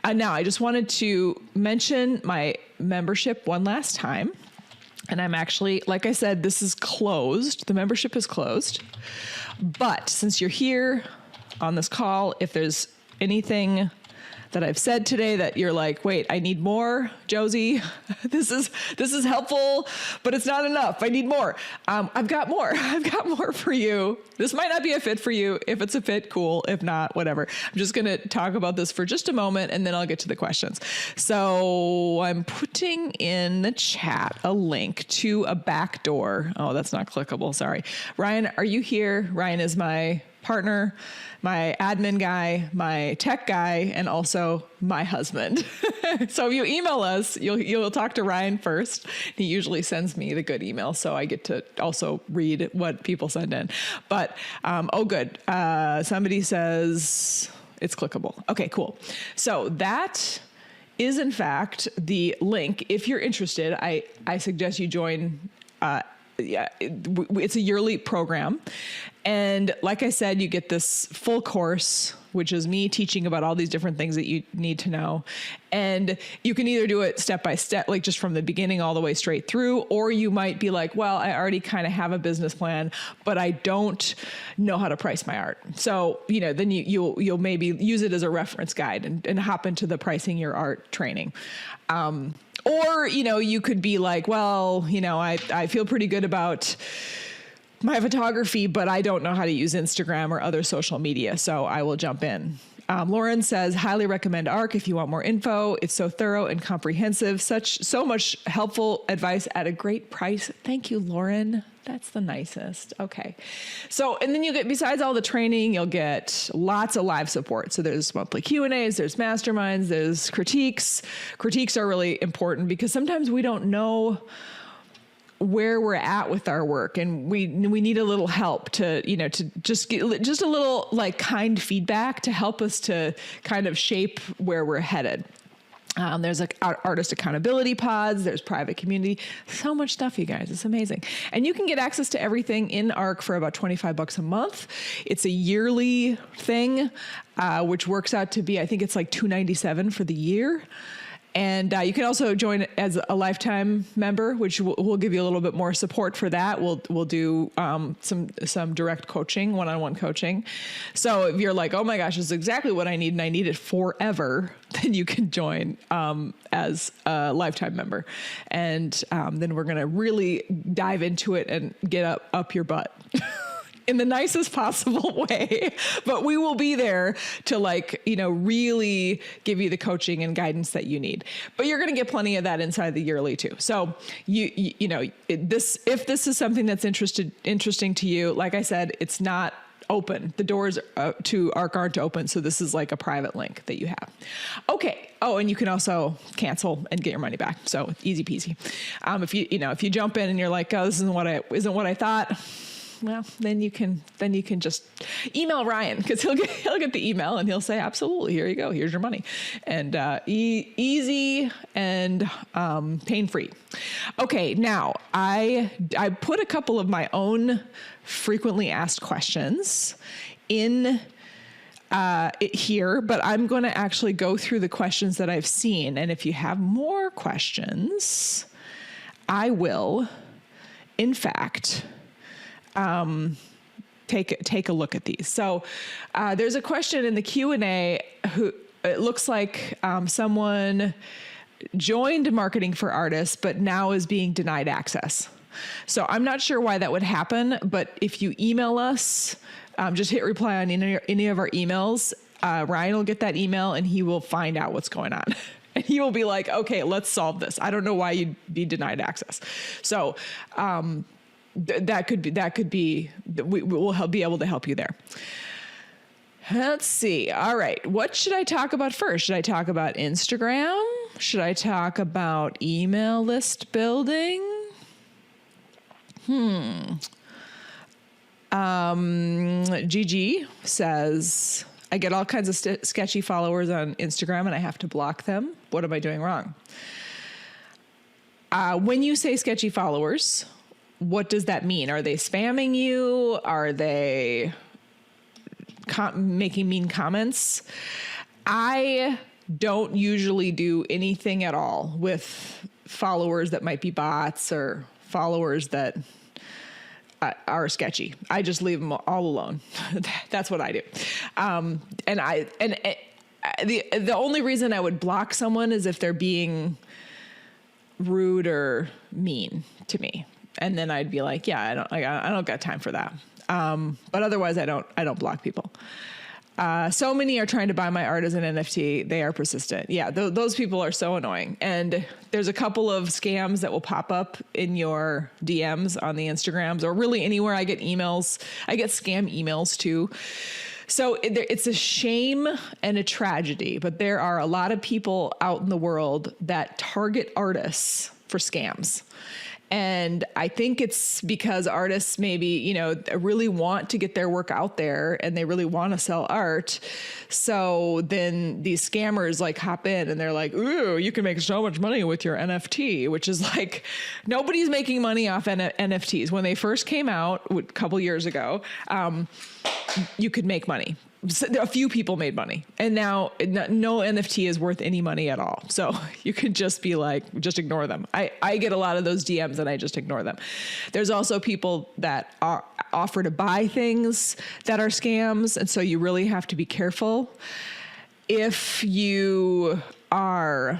Now, I just wanted to mention my membership one last time. And I'm actually, like I said, this is closed. The membership is closed. But since you're here on this call, if there's anything that I've said today that you're like, wait, I need more, Josie, this is helpful, but it's not enough. I need more. I've got more. I've got more for you. This might not be a fit for you. If it's a fit, cool. If not, whatever. I'm just going to talk about this for just a moment, and then I'll get to the questions. So I'm putting in the chat a link to a Backdoor. Oh, that's not clickable. Sorry. Ryan, are you here? Ryan is my partner, my admin guy, my tech guy, and also my husband. So if you email us, you'll talk to Ryan first. He usually sends me the good email, so I get to also read what people send in. But, good. Somebody says it's clickable. Okay, cool. So that is in fact the link. If you're interested, I suggest you join. It's a yearly program. And like I said, you get this full course, which is me teaching about all these different things that you need to know. And you can either do it step by step, like just from the beginning all the way straight through, or you might be like, well, I already kind of have a business plan, but I don't know how to price my art. So, then you'll maybe use it as a reference guide and hop into the pricing your art training. Or, you could be like, well, I feel pretty good about my photography, but I don't know how to use Instagram or other social media, so I will jump in. Lauren says, highly recommend ARC if you want more info. It's so thorough and comprehensive. So much helpful advice at a great price. Thank you, Lauren. That's the nicest. Okay. So, and then you get, besides all the training, you'll get lots of live support. So there's monthly Q&As, there's masterminds, there's critiques. Critiques are really important because sometimes we don't know where we're at with our work, and we need a little help to just get just a little like kind feedback to help us to kind of shape where we're headed. There's like artist accountability pods. There's private community. So much stuff, you guys. It's amazing. And you can get access to everything in ARC for about $25 a month. It's a yearly thing, which works out to be, I think it's like $297 for the year. And you can also join as a lifetime member, which we'll give you a little bit more support for that. We'll do some direct coaching, one-on-one coaching. So if you're like, oh my gosh, this is exactly what I need and I need it forever, then you can join as a lifetime member. And then we're going to really dive into it and get up your butt. In the nicest possible way, but we will be there to really give you the coaching and guidance that you need. But you're going to get plenty of that inside the yearly too. So if this is something that's interesting to you, like I said, it's not open. The doors to ARC aren't open. So this is like a private link that you have. Okay. Oh, and you can also cancel and get your money back. So easy peasy. If you jump in and you're like, oh, this isn't what I thought. Well, then you can just email Ryan, because he'll get the email and he'll say, absolutely, here you go, here's your money, and easy and pain-free. Okay, now I put a couple of my own frequently asked questions in here, but I'm going to actually go through the questions that I've seen, and if you have more questions, I will, in fact, take a look at these. So there's a question in the Q&A who it looks like someone joined Marketing for Artists, but now is being denied access. So I'm not sure why that would happen, but if you email us, just hit reply on any of our emails. Ryan will get that email and he will find out what's going on. And he will be like, okay, let's solve this. I don't know why you'd be denied access. So, that could be, we will be able to help you there. Let's see. All right. What should I talk about first? Should I talk about Instagram? Should I talk about email list building? Gigi says, I get all kinds of sketchy followers on Instagram and I have to block them. What am I doing wrong? When you say sketchy followers, what does that mean? Are they spamming you? Are they making mean comments? I don't usually do anything at all with followers that might be bots or followers that are sketchy. I just leave them all alone. That's what I do. The only reason I would block someone is if they're being rude or mean to me. And then I'd be like, yeah, I don't got time for that. But otherwise I don't block people. So many are trying to buy my art as an NFT. They are persistent. Yeah. Those people are so annoying. And there's a couple of scams that will pop up in your DMs on the Instagrams or really anywhere. I get emails. I get scam emails too. So it's a shame and a tragedy, but there are a lot of people out in the world that target artists for scams. And I think it's because artists maybe, really want to get their work out there and they really want to sell art. So then these scammers hop in and they're like, ooh, you can make so much money with your NFT, which is like, nobody's making money off NFTs. When they first came out a couple years ago, you could make money. A few people made money, and now no NFT is worth any money at all. So you could just be like, just ignore them. I get a lot of those DMs and I just ignore them. There's also people that offer to buy things that are scams. And so you really have to be careful. If you are,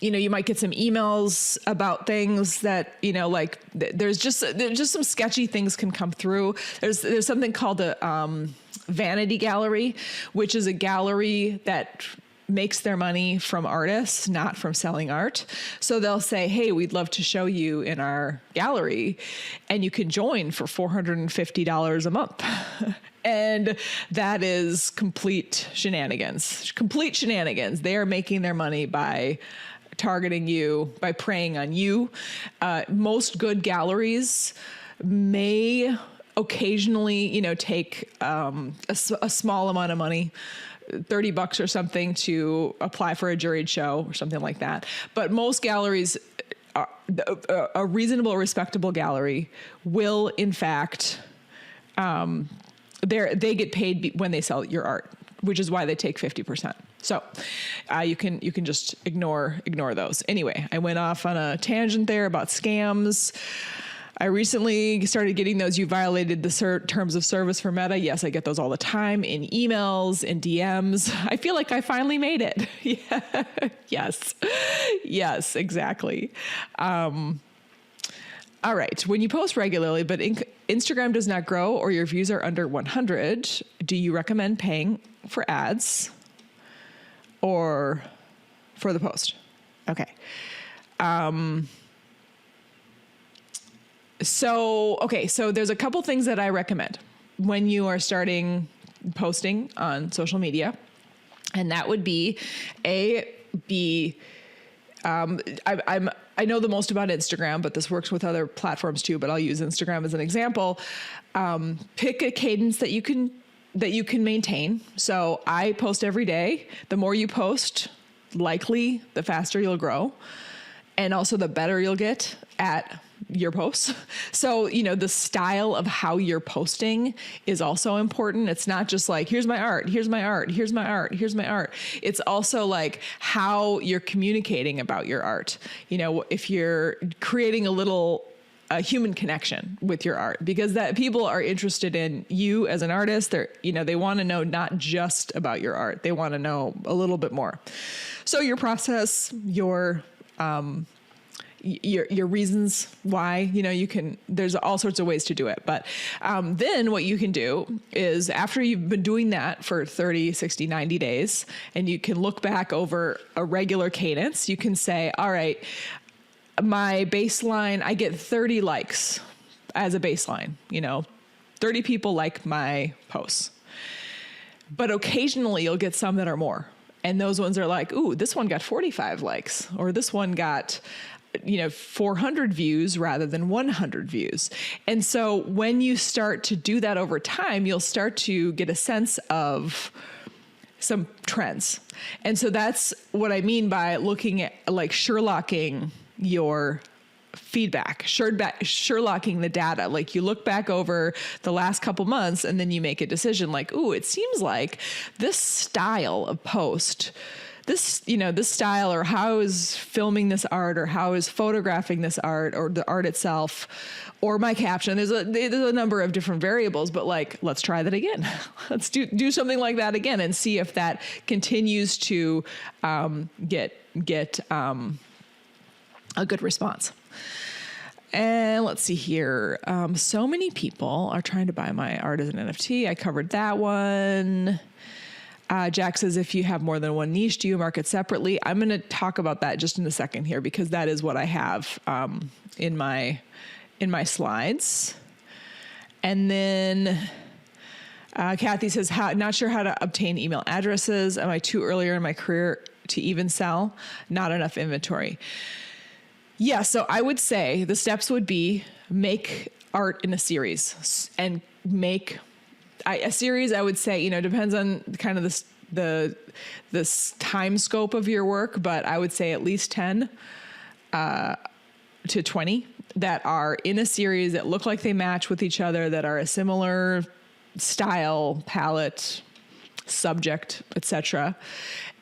you might get some emails about things that, there's just some sketchy things can come through. There's something called vanity gallery, which is a gallery that makes their money from artists, not from selling art. So they'll say, hey, we'd love to show you in our gallery, and you can join for $450 a month. And that is complete shenanigans. They are making their money by targeting you, by preying on you. Most good galleries may occasionally, take a small amount of money, $30 or something, to apply for a juried show or something like that. But most galleries, a reasonable, respectable gallery will, in fact, they get paid when they sell your art, which is why they take 50%. So you can just ignore those. Anyway, I went off on a tangent there about scams. I recently started getting those, you violated the terms of service for Meta. Yes, I get those all the time in emails, in DMs. I feel like I finally made it. Yeah. Yes, exactly. All right. When you post regularly, but Instagram does not grow or your views are under 100, do you recommend paying for ads or for the post? Okay. So there's a couple things that I recommend when you are starting posting on social media. And that would be I know the most about Instagram, but this works with other platforms too, but I'll use Instagram as an example. Pick a cadence that you can maintain. So I post every day. The more you post, likely the faster you'll grow. And also the better you'll get at your posts. So, the style of how you're posting is also important. It's not just like, here's my art, here's my art, here's my art, here's my art. It's also like how you're communicating about your art. If you're creating a human connection with your art, because that people are interested in you as an artist. They want to know not just about your art. They want to know a little bit more. So your process, your reasons why, there's all sorts of ways to do it. But then what you can do is, after you've been doing that for 30, 60, 90 days, and you can look back over a regular cadence, you can say, all right, my baseline, I get 30 likes as a baseline, 30 people like my posts. But occasionally you'll get some that are more. And those ones are like, ooh, this one got 45 likes, or this one got 400 views rather than 100 views. And so when you start to do that over time, you'll start to get a sense of some trends. And so that's what I mean by looking at, like, Sherlocking your feedback, Sherlocking the data. Like, you look back over the last couple months and then you make a decision like, ooh, it seems like this style of post, this style, or how is filming this art, or how is photographing this art, or the art itself, or my caption. There's a number of different variables, but like, let's try that again. Let's do something like that again and see if that continues to get a good response. And let's see here. So many people are trying to buy my art as an NFT. I covered that one. Jack says, if you have more than one niche, do you market separately? I'm going to talk about that just in a second here, because that is what I have in my slides. And then Kathy says, not sure how to obtain email addresses. Am I too earlier in my career to even sell? Not enough inventory. Yeah, so I would say the steps would be make art in a series, and make a series. I would say, depends on kind of this time scope of your work, but I would say at least 10 to 20 that are in a series that look like they match with each other, that are a similar style, palette, subject, etc.,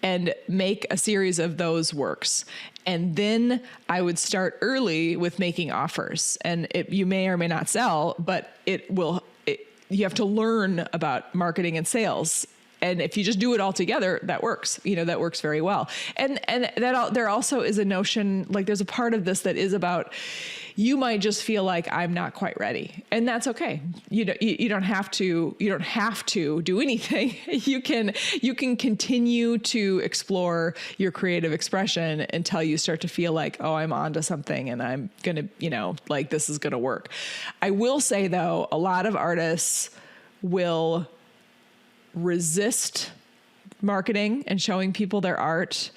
and make a series of those works. And then I would start early with making offers, and you may or may not sell, but you have to learn about marketing and sales And if you just do it all together, that works, that works very well. And there also is a notion, like there's a part of this that is about, you might just feel like I'm not quite ready, and that's okay. You don't have to do anything. You can continue to explore your creative expression until you start to feel like, oh, I'm onto something and I'm going to, like this is going to work. I will say though, a lot of artists will resist marketing and showing people their art.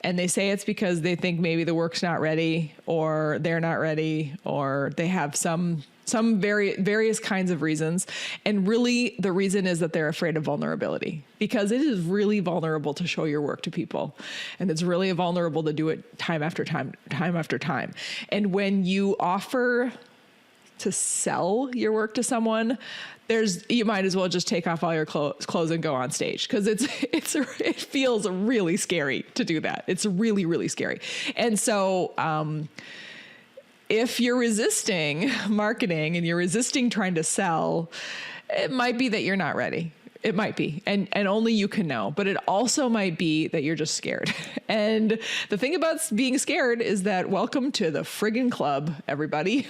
And they say it's because they think maybe the work's not ready, or they're not ready, or they have some various kinds of reasons. And really the reason is that they're afraid of vulnerability, because it is really vulnerable to show your work to people. And it's really vulnerable to do it time after time after time. And when you offer to sell your work to someone, you might as well just take off all your clothes and go on stage, because it feels really scary to do that. It's really, really scary. And so, if you're resisting marketing and you're resisting trying to sell, it might be that you're not ready. It might be, and only you can know, but it also might be that you're just scared. And the thing about being scared is that welcome to the friggin' club, everybody.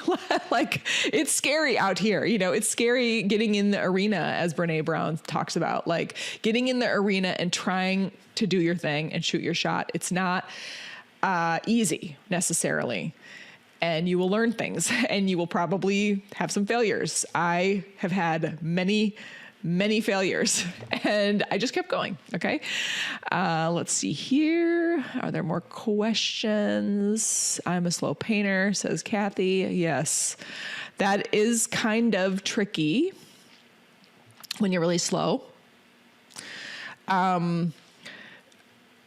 Like, it's scary out here. It's scary getting in the arena, as Brene Brown talks about, like getting in the arena and trying to do your thing and shoot your shot. It's not easy necessarily. And you will learn things, and you will probably have some failures. I have had many failures, and I just kept going. Okay. Let's see here. Are there more questions? I'm a slow painter, says Kathy. Yes, that is kind of tricky when you're really slow.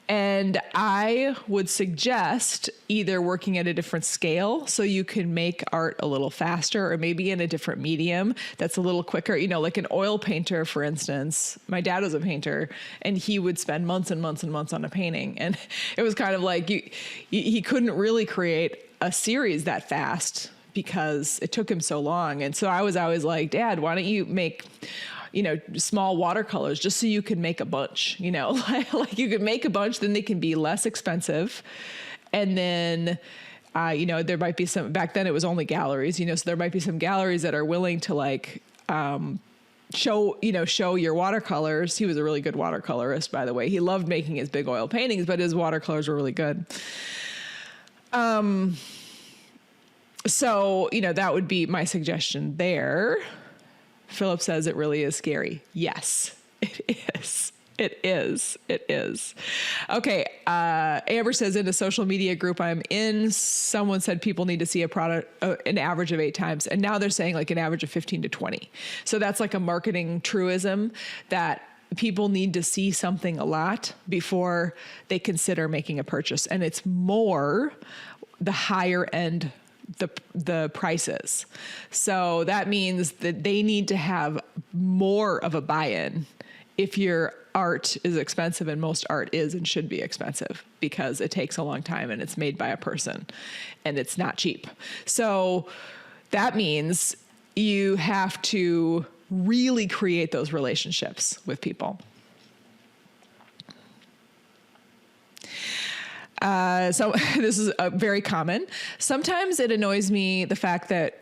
And I would suggest either working at a different scale so you can make art a little faster, or maybe in a different medium that's a little quicker. Like an oil painter, for instance. My dad was a painter, and he would spend months and months and months on a painting. And it was kind of like he couldn't really create a series that fast because it took him so long. And so I was always like, Dad, why don't you make small watercolors just so you can make a bunch, like you could make a bunch, then they can be less expensive. And then, there might be some, back then it was only galleries, so there might be some galleries that are willing to like, show your watercolors. He was a really good watercolorist, by the way. He loved making his big oil paintings, but his watercolors were really good. So, that would be my suggestion there. Philip says it really is scary. Yes, it is. It is. It is. Okay. Amber says, in a social media group I'm in, someone said people need to see a product an average of 8 times. And now they're saying like an average of 15 to 20. So that's like a marketing truism that people need to see something a lot before they consider making a purchase. And it's more the higher end the prices. So that means that they need to have more of a buy-in if your art is expensive, and most art is and should be expensive because it takes a long time and it's made by a person and it's not cheap. So that means you have to really create those relationships with people. So this is very common. Sometimes it annoys me, the fact that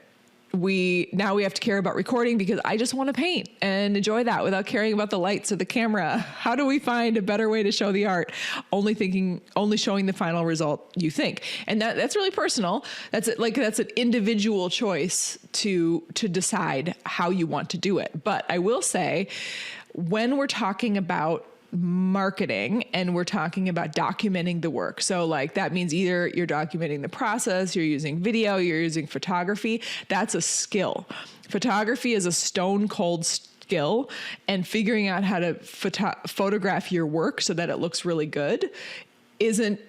we have to care about recording because I just want to paint and enjoy that without caring about the lights or the camera. How do we find a better way to show the art? Only showing the final result you think. And that's really personal. That's an individual choice to decide how you want to do it. But I will say, when we're talking about marketing and we're talking about documenting the work. So like that means either you're documenting the process, you're using video, you're using photography. That's a skill. Photography is a stone cold skill, and figuring out how to photograph your work so that it looks really good isn't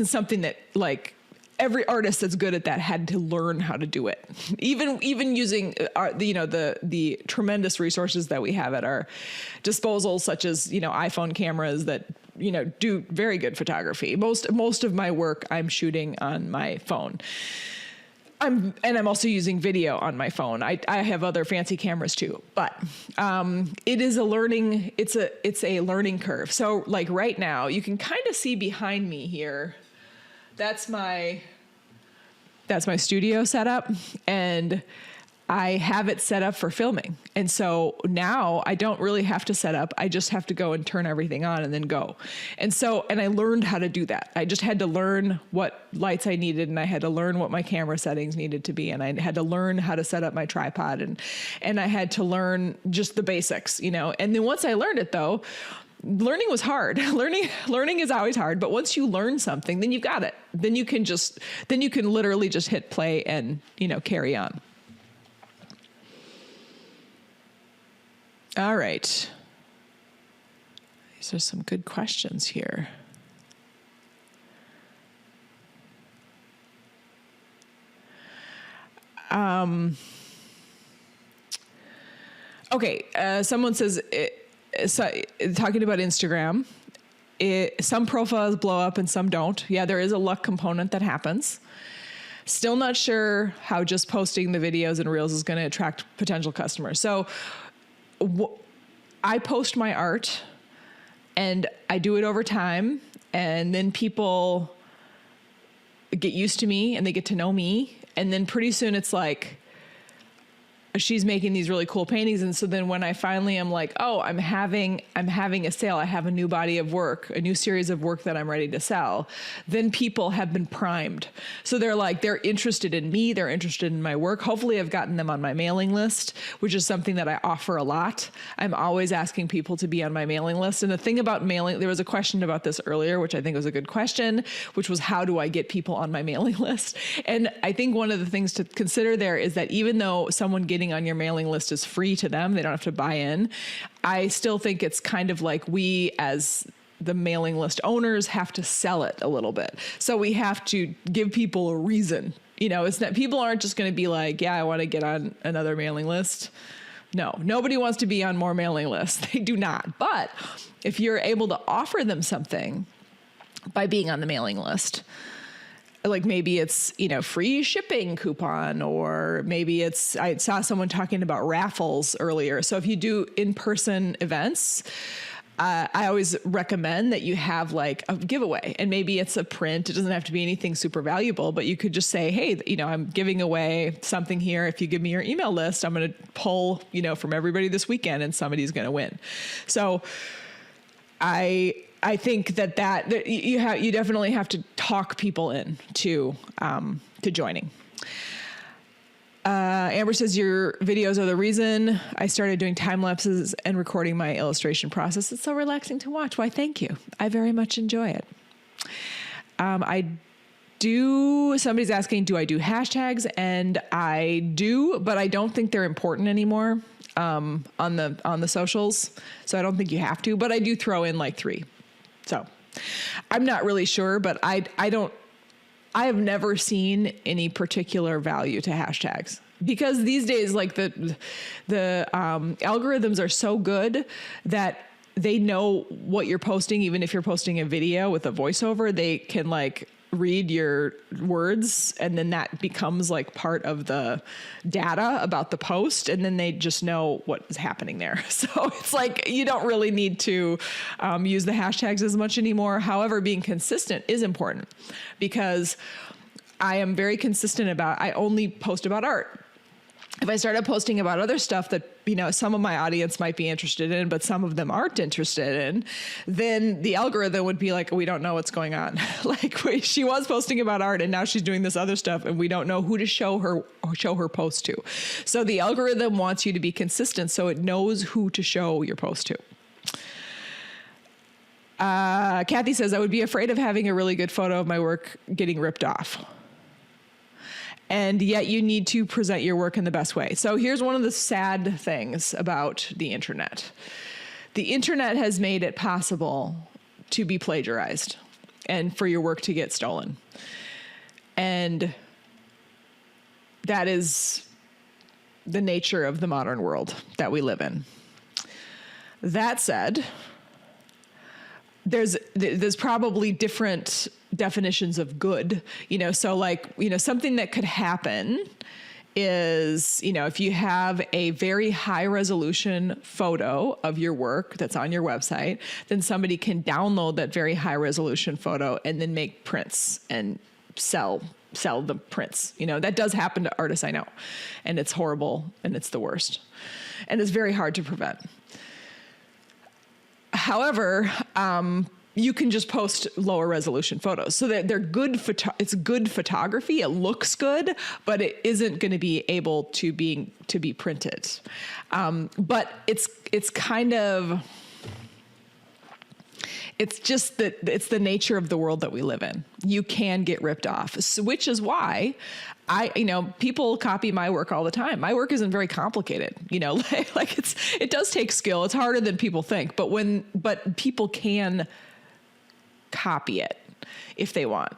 something that like every artist that's good at that had to learn how to do it. Even using the tremendous resources that we have at our disposal, such as iPhone cameras that do very good photography. Most of my work I'm shooting on my phone. I'm also using video on my phone. I have other fancy cameras too, but it is a learning, it's a learning curve. So like right now you can kind of see behind me here, that's my studio setup, and I have it set up for filming. And so now I don't really have to set up. I just have to go and turn everything on and then go. And I learned how to do that. I just had to learn what lights I needed, and I had to learn what my camera settings needed to be. And I had to learn how to set up my tripod, and I had to learn just the basics, you know. And then once I learned it though, learning was hard. Learning is always hard, but once you learn something, then you've got it. Then you can literally just hit play and, you know, carry on. All right. These are some good questions here. Okay. Someone says, talking about Instagram, some profiles blow up and some don't. Yeah, there is a luck component that happens. Still not sure how just posting the videos and reels is going to attract potential customers. So I post my art and I do it over time, and then people get used to me and they get to know me. And then pretty soon it's like, she's making these really cool paintings. And so then when I finally am like, oh, I'm having a sale, I have a new body of work, a new series of work that I'm ready to sell, then people have been primed. So they're interested in me. They're interested in my work. Hopefully I've gotten them on my mailing list, which is something that I offer a lot. I'm always asking people to be on my mailing list. And the thing about mailing, there was a question about this earlier, which I think was a good question, which was, how do I get people on my mailing list? And I think one of the things to consider there is that even though someone getting on your mailing list is free to them, they don't have to buy in, I still think it's kind of like we as the mailing list owners have to sell it a little bit. So we have to give people a reason. You know, it's not, people aren't just going to be like, yeah, I want to get on another mailing list. No, nobody wants to be on more mailing lists. They do not. But if you're able to offer them something by being on the mailing list, like maybe it's, you know, free shipping coupon, or maybe it's, I saw someone talking about raffles earlier. So if you do in-person events, I always recommend that you have like a giveaway, and maybe it's a print. It doesn't have to be anything super valuable, but you could just say, hey, you know, I'm giving away something here. If you give me your email list, I'm going to pull, you know, from everybody this weekend, and somebody's going to win. So I think that you definitely have to talk people in to joining. Amber says, your videos are the reason I started doing time lapses and recording my illustration process. It's so relaxing to watch. Why, thank you. I very much enjoy it. Somebody's asking, do I do hashtags? And I do, but I don't think they're important anymore on the socials. So I don't think you have to, but I do throw in like 3. So I'm not really sure, but I have never seen any particular value to hashtags, because these days, like the algorithms are so good that they know what you're posting. Even if you're posting a video with a voiceover, they can like read your words, and then that becomes like part of the data about the post, and then they just know what is happening there. So it's like you don't really need to use the hashtags as much anymore. However, being consistent is important, because I am very consistent I only post about art. If I started posting about other stuff that, you know, some of my audience might be interested in, but some of them aren't interested in, then the algorithm would be like, we don't know what's going on. Like she was posting about art, and now she's doing this other stuff, and we don't know who to show her post to. So the algorithm wants you to be consistent, so it knows who to show your post to. Kathy says, I would be afraid of having a really good photo of my work getting ripped off. And yet you need to present your work in the best way. So here's one of the sad things about the internet. The internet has made it possible to be plagiarized and for your work to get stolen. And that is the nature of the modern world that we live in. That said, there's probably different definitions of good, so like, something that could happen is, if you have a very high resolution photo of your work that's on your website, then somebody can download that very high resolution photo and then make prints and sell the prints. That does happen to artists, I know, and it's horrible and it's the worst and it's very hard to prevent. However, you can just post lower resolution photos, so that they're good. It's good photography. It looks good, but it isn't going to be able to be printed. But it's kind of, it's just that it's the nature of the world that we live in. You can get ripped off, which is why people copy my work all the time. My work isn't very complicated, like it does take skill. It's harder than people think, but people can copy it if they want.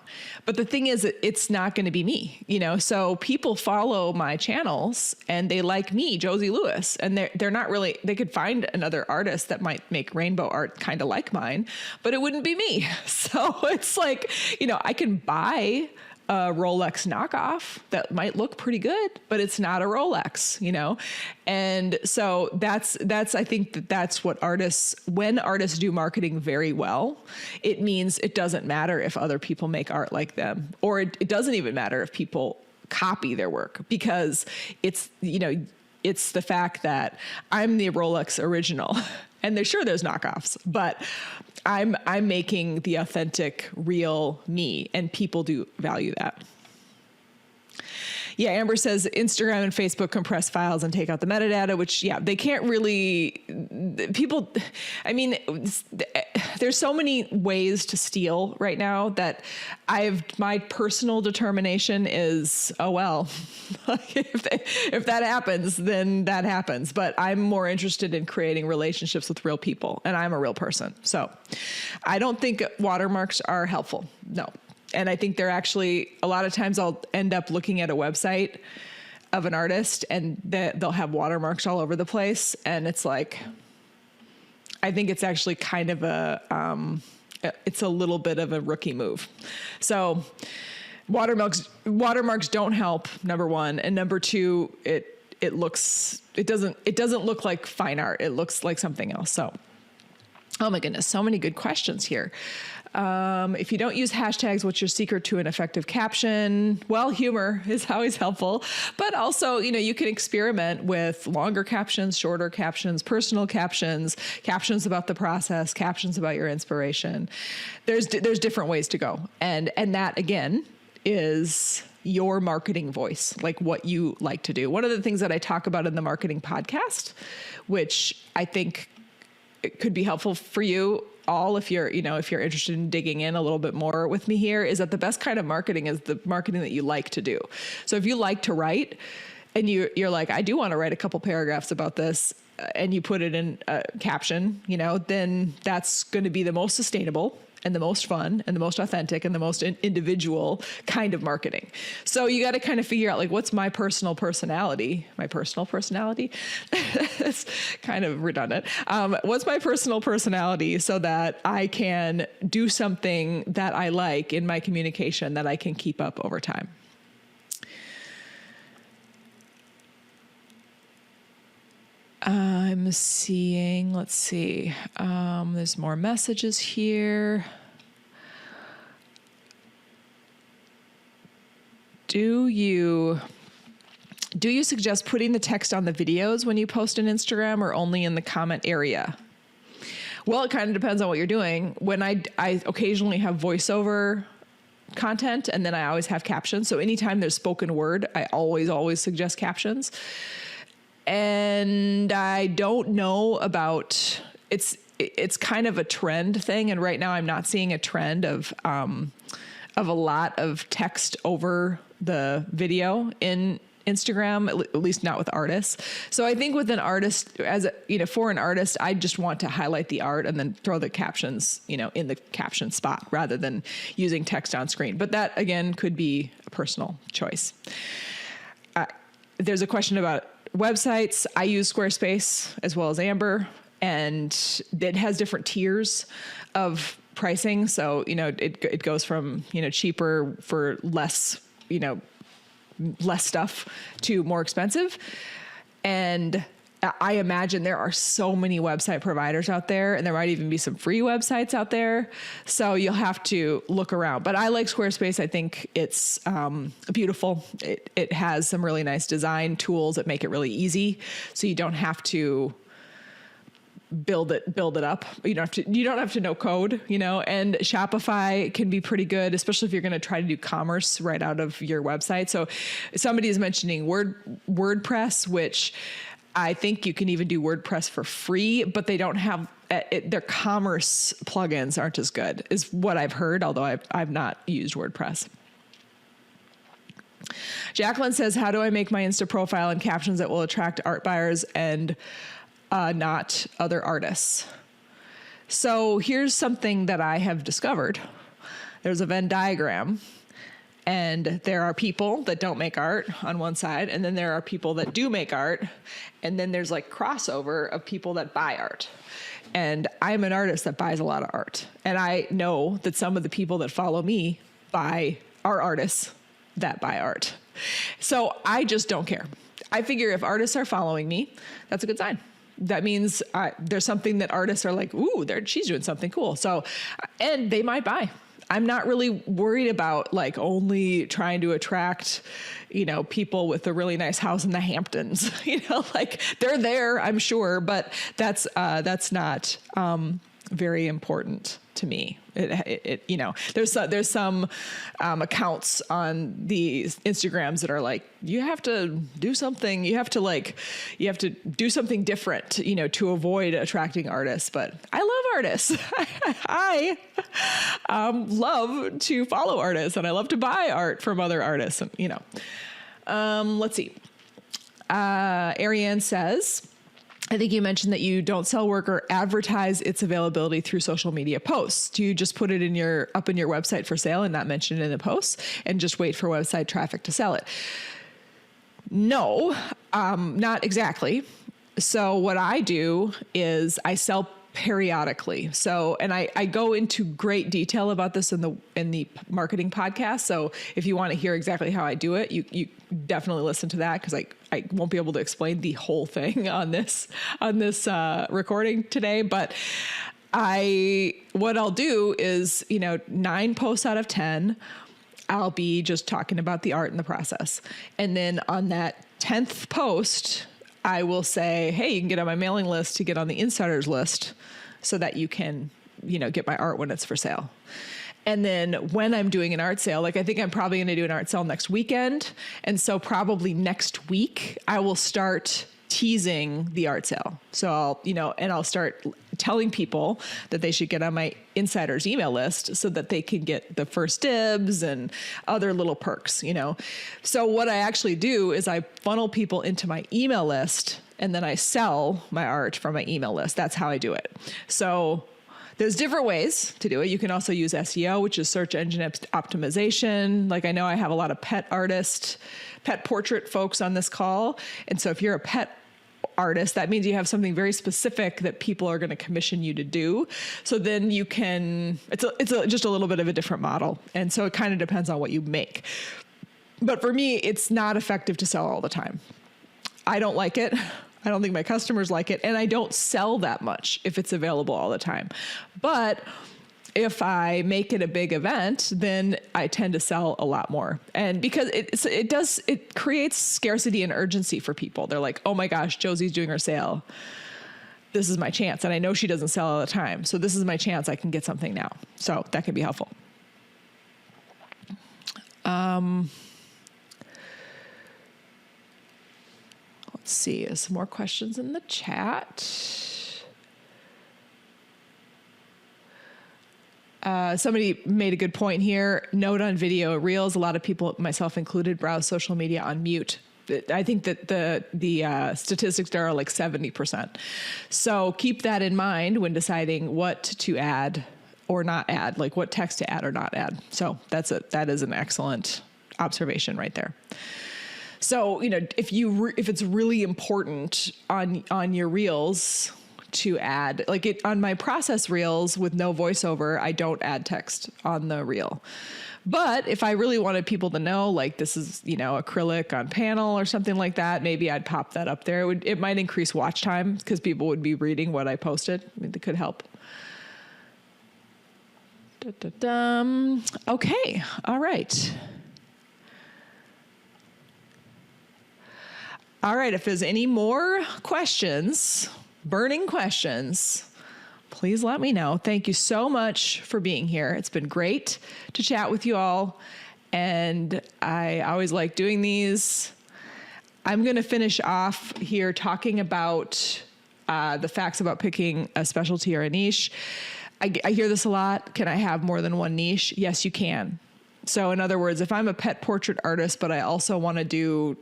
But the thing is, it's not going to be me, so people follow my channels and they like me, Josie Lewis, and they're not really, they could find another artist that might make rainbow art kind of like mine, but it wouldn't be me. So it's like, I can buy a Rolex knockoff that might look pretty good, but it's not a Rolex, And so I think that's what when artists do marketing very well, it means it doesn't matter if other people make art like them, or it doesn't even matter if people copy their work, because it's the fact that I'm the Rolex original and there's knockoffs, but I'm making the authentic, real me, and people do value that. Yeah, Amber says Instagram and Facebook compress files and take out the metadata, which, they can't really, there's so many ways to steal right now that my personal determination is, oh, well, if that happens, then that happens. But I'm more interested in creating relationships with real people, and I'm a real person. So I don't think watermarks are helpful. No. And I think they're actually, a lot of times I'll end up looking at a website of an artist and they'll have watermarks all over the place. And it's like, I think it's actually kind of it's a little bit of a rookie move. So watermarks don't help, number one. And number two, it doesn't look like fine art. It looks like something else. So, oh my goodness, so many good questions here. If you don't use hashtags, what's your secret to an effective caption? Well, humor is always helpful, but also, you can experiment with longer captions, shorter captions, personal captions, captions about the process, captions about your inspiration. There's different ways to go. And that again is your marketing voice, like what you like to do. One of the things that I talk about in the marketing podcast, which I think it could be helpful for you all, if you're interested in digging in a little bit more with me here, is that the best kind of marketing is the marketing that you like to do. So if you like to write and you're like, I do want to write a couple paragraphs about this, and you put it in a caption, then that's going to be the most sustainable and the most fun and the most authentic and the most individual kind of marketing. So you got to kind of figure out, like, what's my personal personality? It's kind of redundant. What's my personal personality, so that I can do something that I like in my communication that I can keep up over time. I'm seeing, let's see, there's more messages here. Do you suggest putting the text on the videos when you post on Instagram, or only in the comment area? Well, it kind of depends on what you're doing. When I occasionally have voiceover content, and then I always have captions. So anytime there's spoken word, I always suggest captions. And I don't know about, it's kind of a trend thing. And right now I'm not seeing a trend of a lot of text over the video in Instagram, at least not with artists. So I think with an artist, for an artist, I just want to highlight the art and then throw the captions, in the caption spot, rather than using text on screen. But that, again, could be a personal choice. There's a question about websites. I use Squarespace as well as Amber, and it has different tiers of pricing. So, it goes from, cheaper for less, less stuff to more expensive. And I imagine there are so many website providers out there, and there might even be some free websites out there. So you'll have to look around. But I like Squarespace. I think it's beautiful. It has some really nice design tools that make it really easy. So you don't have to build it up. You don't have to know code, and Shopify can be pretty good, especially if you're going to try to do commerce right out of your website. So somebody is mentioning WordPress, which I think you can even do WordPress for free, but they don't have their commerce plugins aren't as good, is what I've heard, although I've not used WordPress. Jacqueline says, how do I make my Insta profile and captions that will attract art buyers and not other artists? So here's something that I have discovered. There's a Venn diagram. And there are people that don't make art on one side, and then there are people that do make art, and then there's like crossover of people that buy art. And I'm an artist that buys a lot of art. And I know that some of the people that follow me are artists that buy art. So I just don't care. I figure if artists are following me, that's a good sign. That means there's something that artists are like, ooh, she's doing something cool. So, and they might buy. I'm not really worried about like only trying to attract, people with a really nice house in the Hamptons, like they're there, I'm sure, but that's not very important to me. There's some accounts on these Instagrams that are like, you have to do something. You have to do something different, to avoid attracting artists. But I love artists. I love to follow artists, and I love to buy art from other artists. And, let's see. Ariane says, I think you mentioned that you don't sell work or advertise its availability through social media posts. Do you just put it up in your website for sale and not mention it in the posts and just wait for website traffic to sell it? No, not exactly. So what I do is I sell periodically. So, and I go into great detail about this in the marketing podcast. So if you want to hear exactly how I do it, you definitely listen to that, because I won't be able to explain the whole thing on this recording today. But what I'll do is, 9 posts out of 10, I'll be just talking about the art and the process. And then on that 10th post, I will say, hey, you can get on my mailing list to get on the insiders list so that you can, get my art when it's for sale. And then when I'm doing an art sale, like I think I'm probably going to do an art sale next weekend. And so probably next week I will start teasing the art sale. So I'll start telling people that they should get on my insiders email list so that they can get the first dibs and other little perks, So what I actually do is I funnel people into my email list, and then I sell my art from my email list. That's how I do it. So there's different ways to do it. You can also use SEO, which is search engine optimization. Like I know I have a lot of pet portrait folks on this call. And so if you're a pet artist, that means you have something very specific that people are going to commission you to do. So then you can, it's just a little bit of a different model. And so it kind of depends on what you make. But for me, it's not effective to sell all the time. I don't like it. I don't think my customers like it. And I don't sell that much if it's available all the time. But if I make it a big event, then I tend to sell a lot more. And because it creates scarcity and urgency for people. They're like, oh my gosh, Josie's doing her sale. This is my chance. And I know she doesn't sell all the time. So this is my chance. I can get something now. So that can be helpful. Let's see, some more questions in the chat. Somebody made a good point here. Note on video reels. A lot of people, myself included, browse social media on mute. I think that the statistics there are like 70%. So keep that in mind when deciding what to add or not add, like what text to add or not add. So that is an excellent observation right there. So, if it's really important on your reels to add, like it on my process reels with no voiceover, I don't add text on the reel. But if I really wanted people to know, like this is, acrylic on panel or something like that, maybe I'd pop that up there. It might increase watch time because people would be reading what I posted. I mean, it could help. Okay. All right. All right. If there's any more questions, burning questions, please let me know. Thank you so much for being here. It's been great to chat with you all. And I always like doing these. I'm going to finish off here talking about the facts about picking a specialty or a niche. I hear this a lot. Can I have more than one niche? Yes, you can. So in other words, if I'm a pet portrait artist, but I also want to do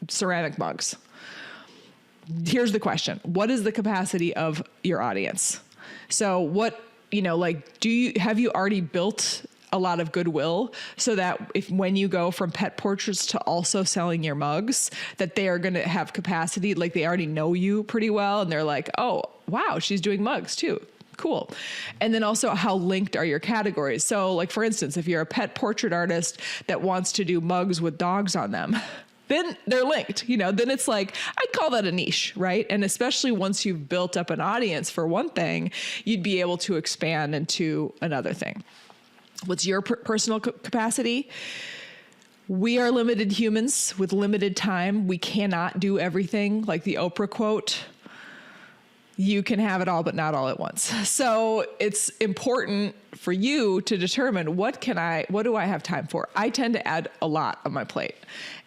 ceramic mugs, here's the question. What is the capacity of your audience? So what, have you already built a lot of goodwill so that when you go from pet portraits to also selling your mugs, that they are going to have capacity, like they already know you pretty well. And they're like, oh, wow, she's doing mugs too. Cool. And then also how linked are your categories? So like, for instance, if you're a pet portrait artist that wants to do mugs with dogs on them, then they're linked, then it's like, I'd call that a niche, right? And especially once you've built up an audience for one thing, you'd be able to expand into another thing. What's your personal capacity? We are limited humans with limited time. We cannot do everything, like the Oprah quote. You can have it all, but not all at once. So it's important for you to determine what do I have time for? I tend to add a lot on my plate,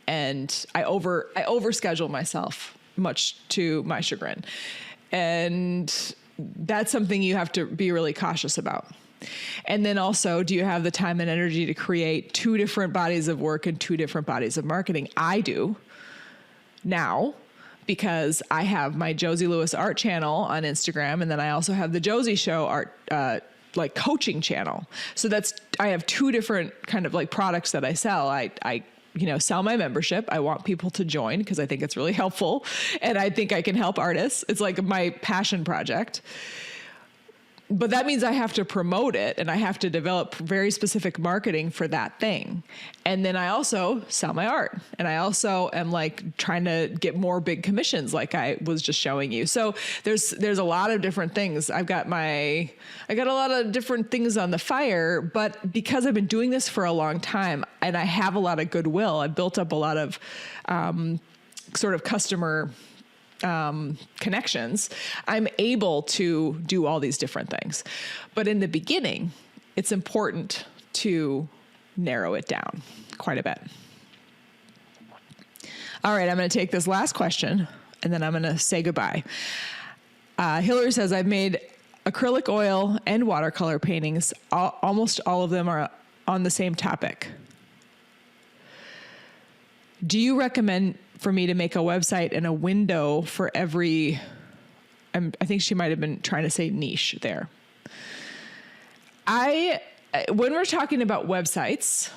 and I overschedule myself, much to my chagrin. And that's something you have to be really cautious about. And then also, do you have the time and energy to create 2 different bodies of work and 2 different bodies of marketing? I do now, because I have my Josie Lewis art channel on Instagram. And then I also have the Josie Show art, coaching channel. So I have 2 different kind of like products that I sell. I sell my membership. I want people to join because I think it's really helpful. And I think I can help artists. It's like my passion project. But that means I have to promote it and I have to develop very specific marketing for that thing. And then I also sell my art, and I also am like trying to get more big commissions like I was just showing you. So there's a lot of different things. I got a lot of different things on the fire, but because I've been doing this for a long time and I have a lot of goodwill, I built up a lot of sort of customer connections, I'm able to do all these different things. But in the beginning, it's important to narrow it down quite a bit. All right, I'm going to take this last question and then I'm going to say goodbye. Hillary says, I've made acrylic oil and watercolor paintings. Almost all of them are on the same topic. Do you recommend for me to make a website and a window for every, I think she might have been trying to say niche there. When we're talking about websites,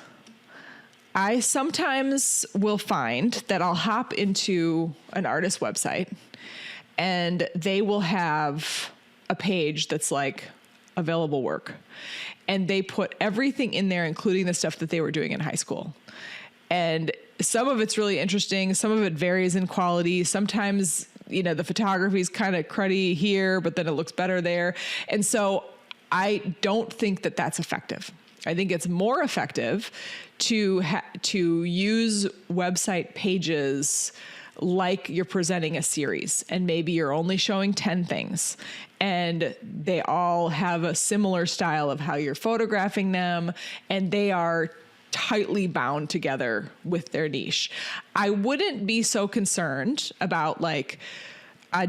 I sometimes will find that I'll hop into an artist website and they will have a page that's like available work. And they put everything in there, including the stuff that they were doing in high school. And some of it's really interesting. Some of it varies in quality. Sometimes, the photography is kind of cruddy here, but then it looks better there. And so I don't think that that's effective. I think it's more effective to use website pages like you're presenting a series, and maybe you're only showing 10 things and they all have a similar style of how you're photographing them, and they are tightly bound together with their niche. I wouldn't be so concerned about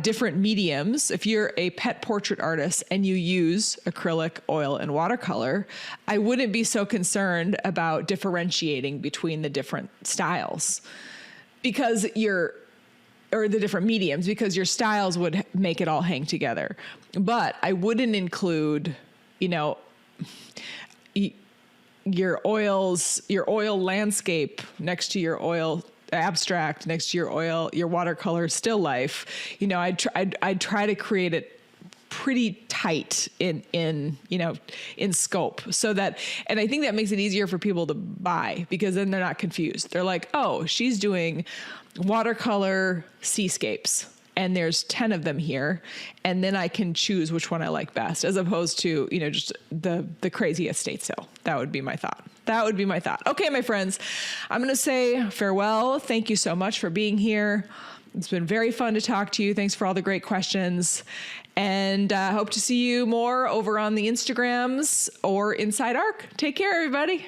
different mediums. If you're a pet portrait artist and you use acrylic, oil, and watercolor, I wouldn't be so concerned about differentiating between the different styles or the different mediums, because your styles would make it all hang together. But I wouldn't include, your oil landscape next to your oil abstract next to your watercolor still life. I'd try to create it pretty tight in scope, so that, and I think that makes it easier for people to buy, because then they're not confused. They're like, oh, she's doing watercolor seascapes, and there's 10 of them here, and then I can choose which one I like best, as opposed to, just the crazy estate sale. That would be my thought. Okay, my friends, I'm going to say farewell. Thank you so much for being here. It's been very fun to talk to you. Thanks for all the great questions, and hope to see you more over on the Instagrams or Inside Arc. Take care, everybody.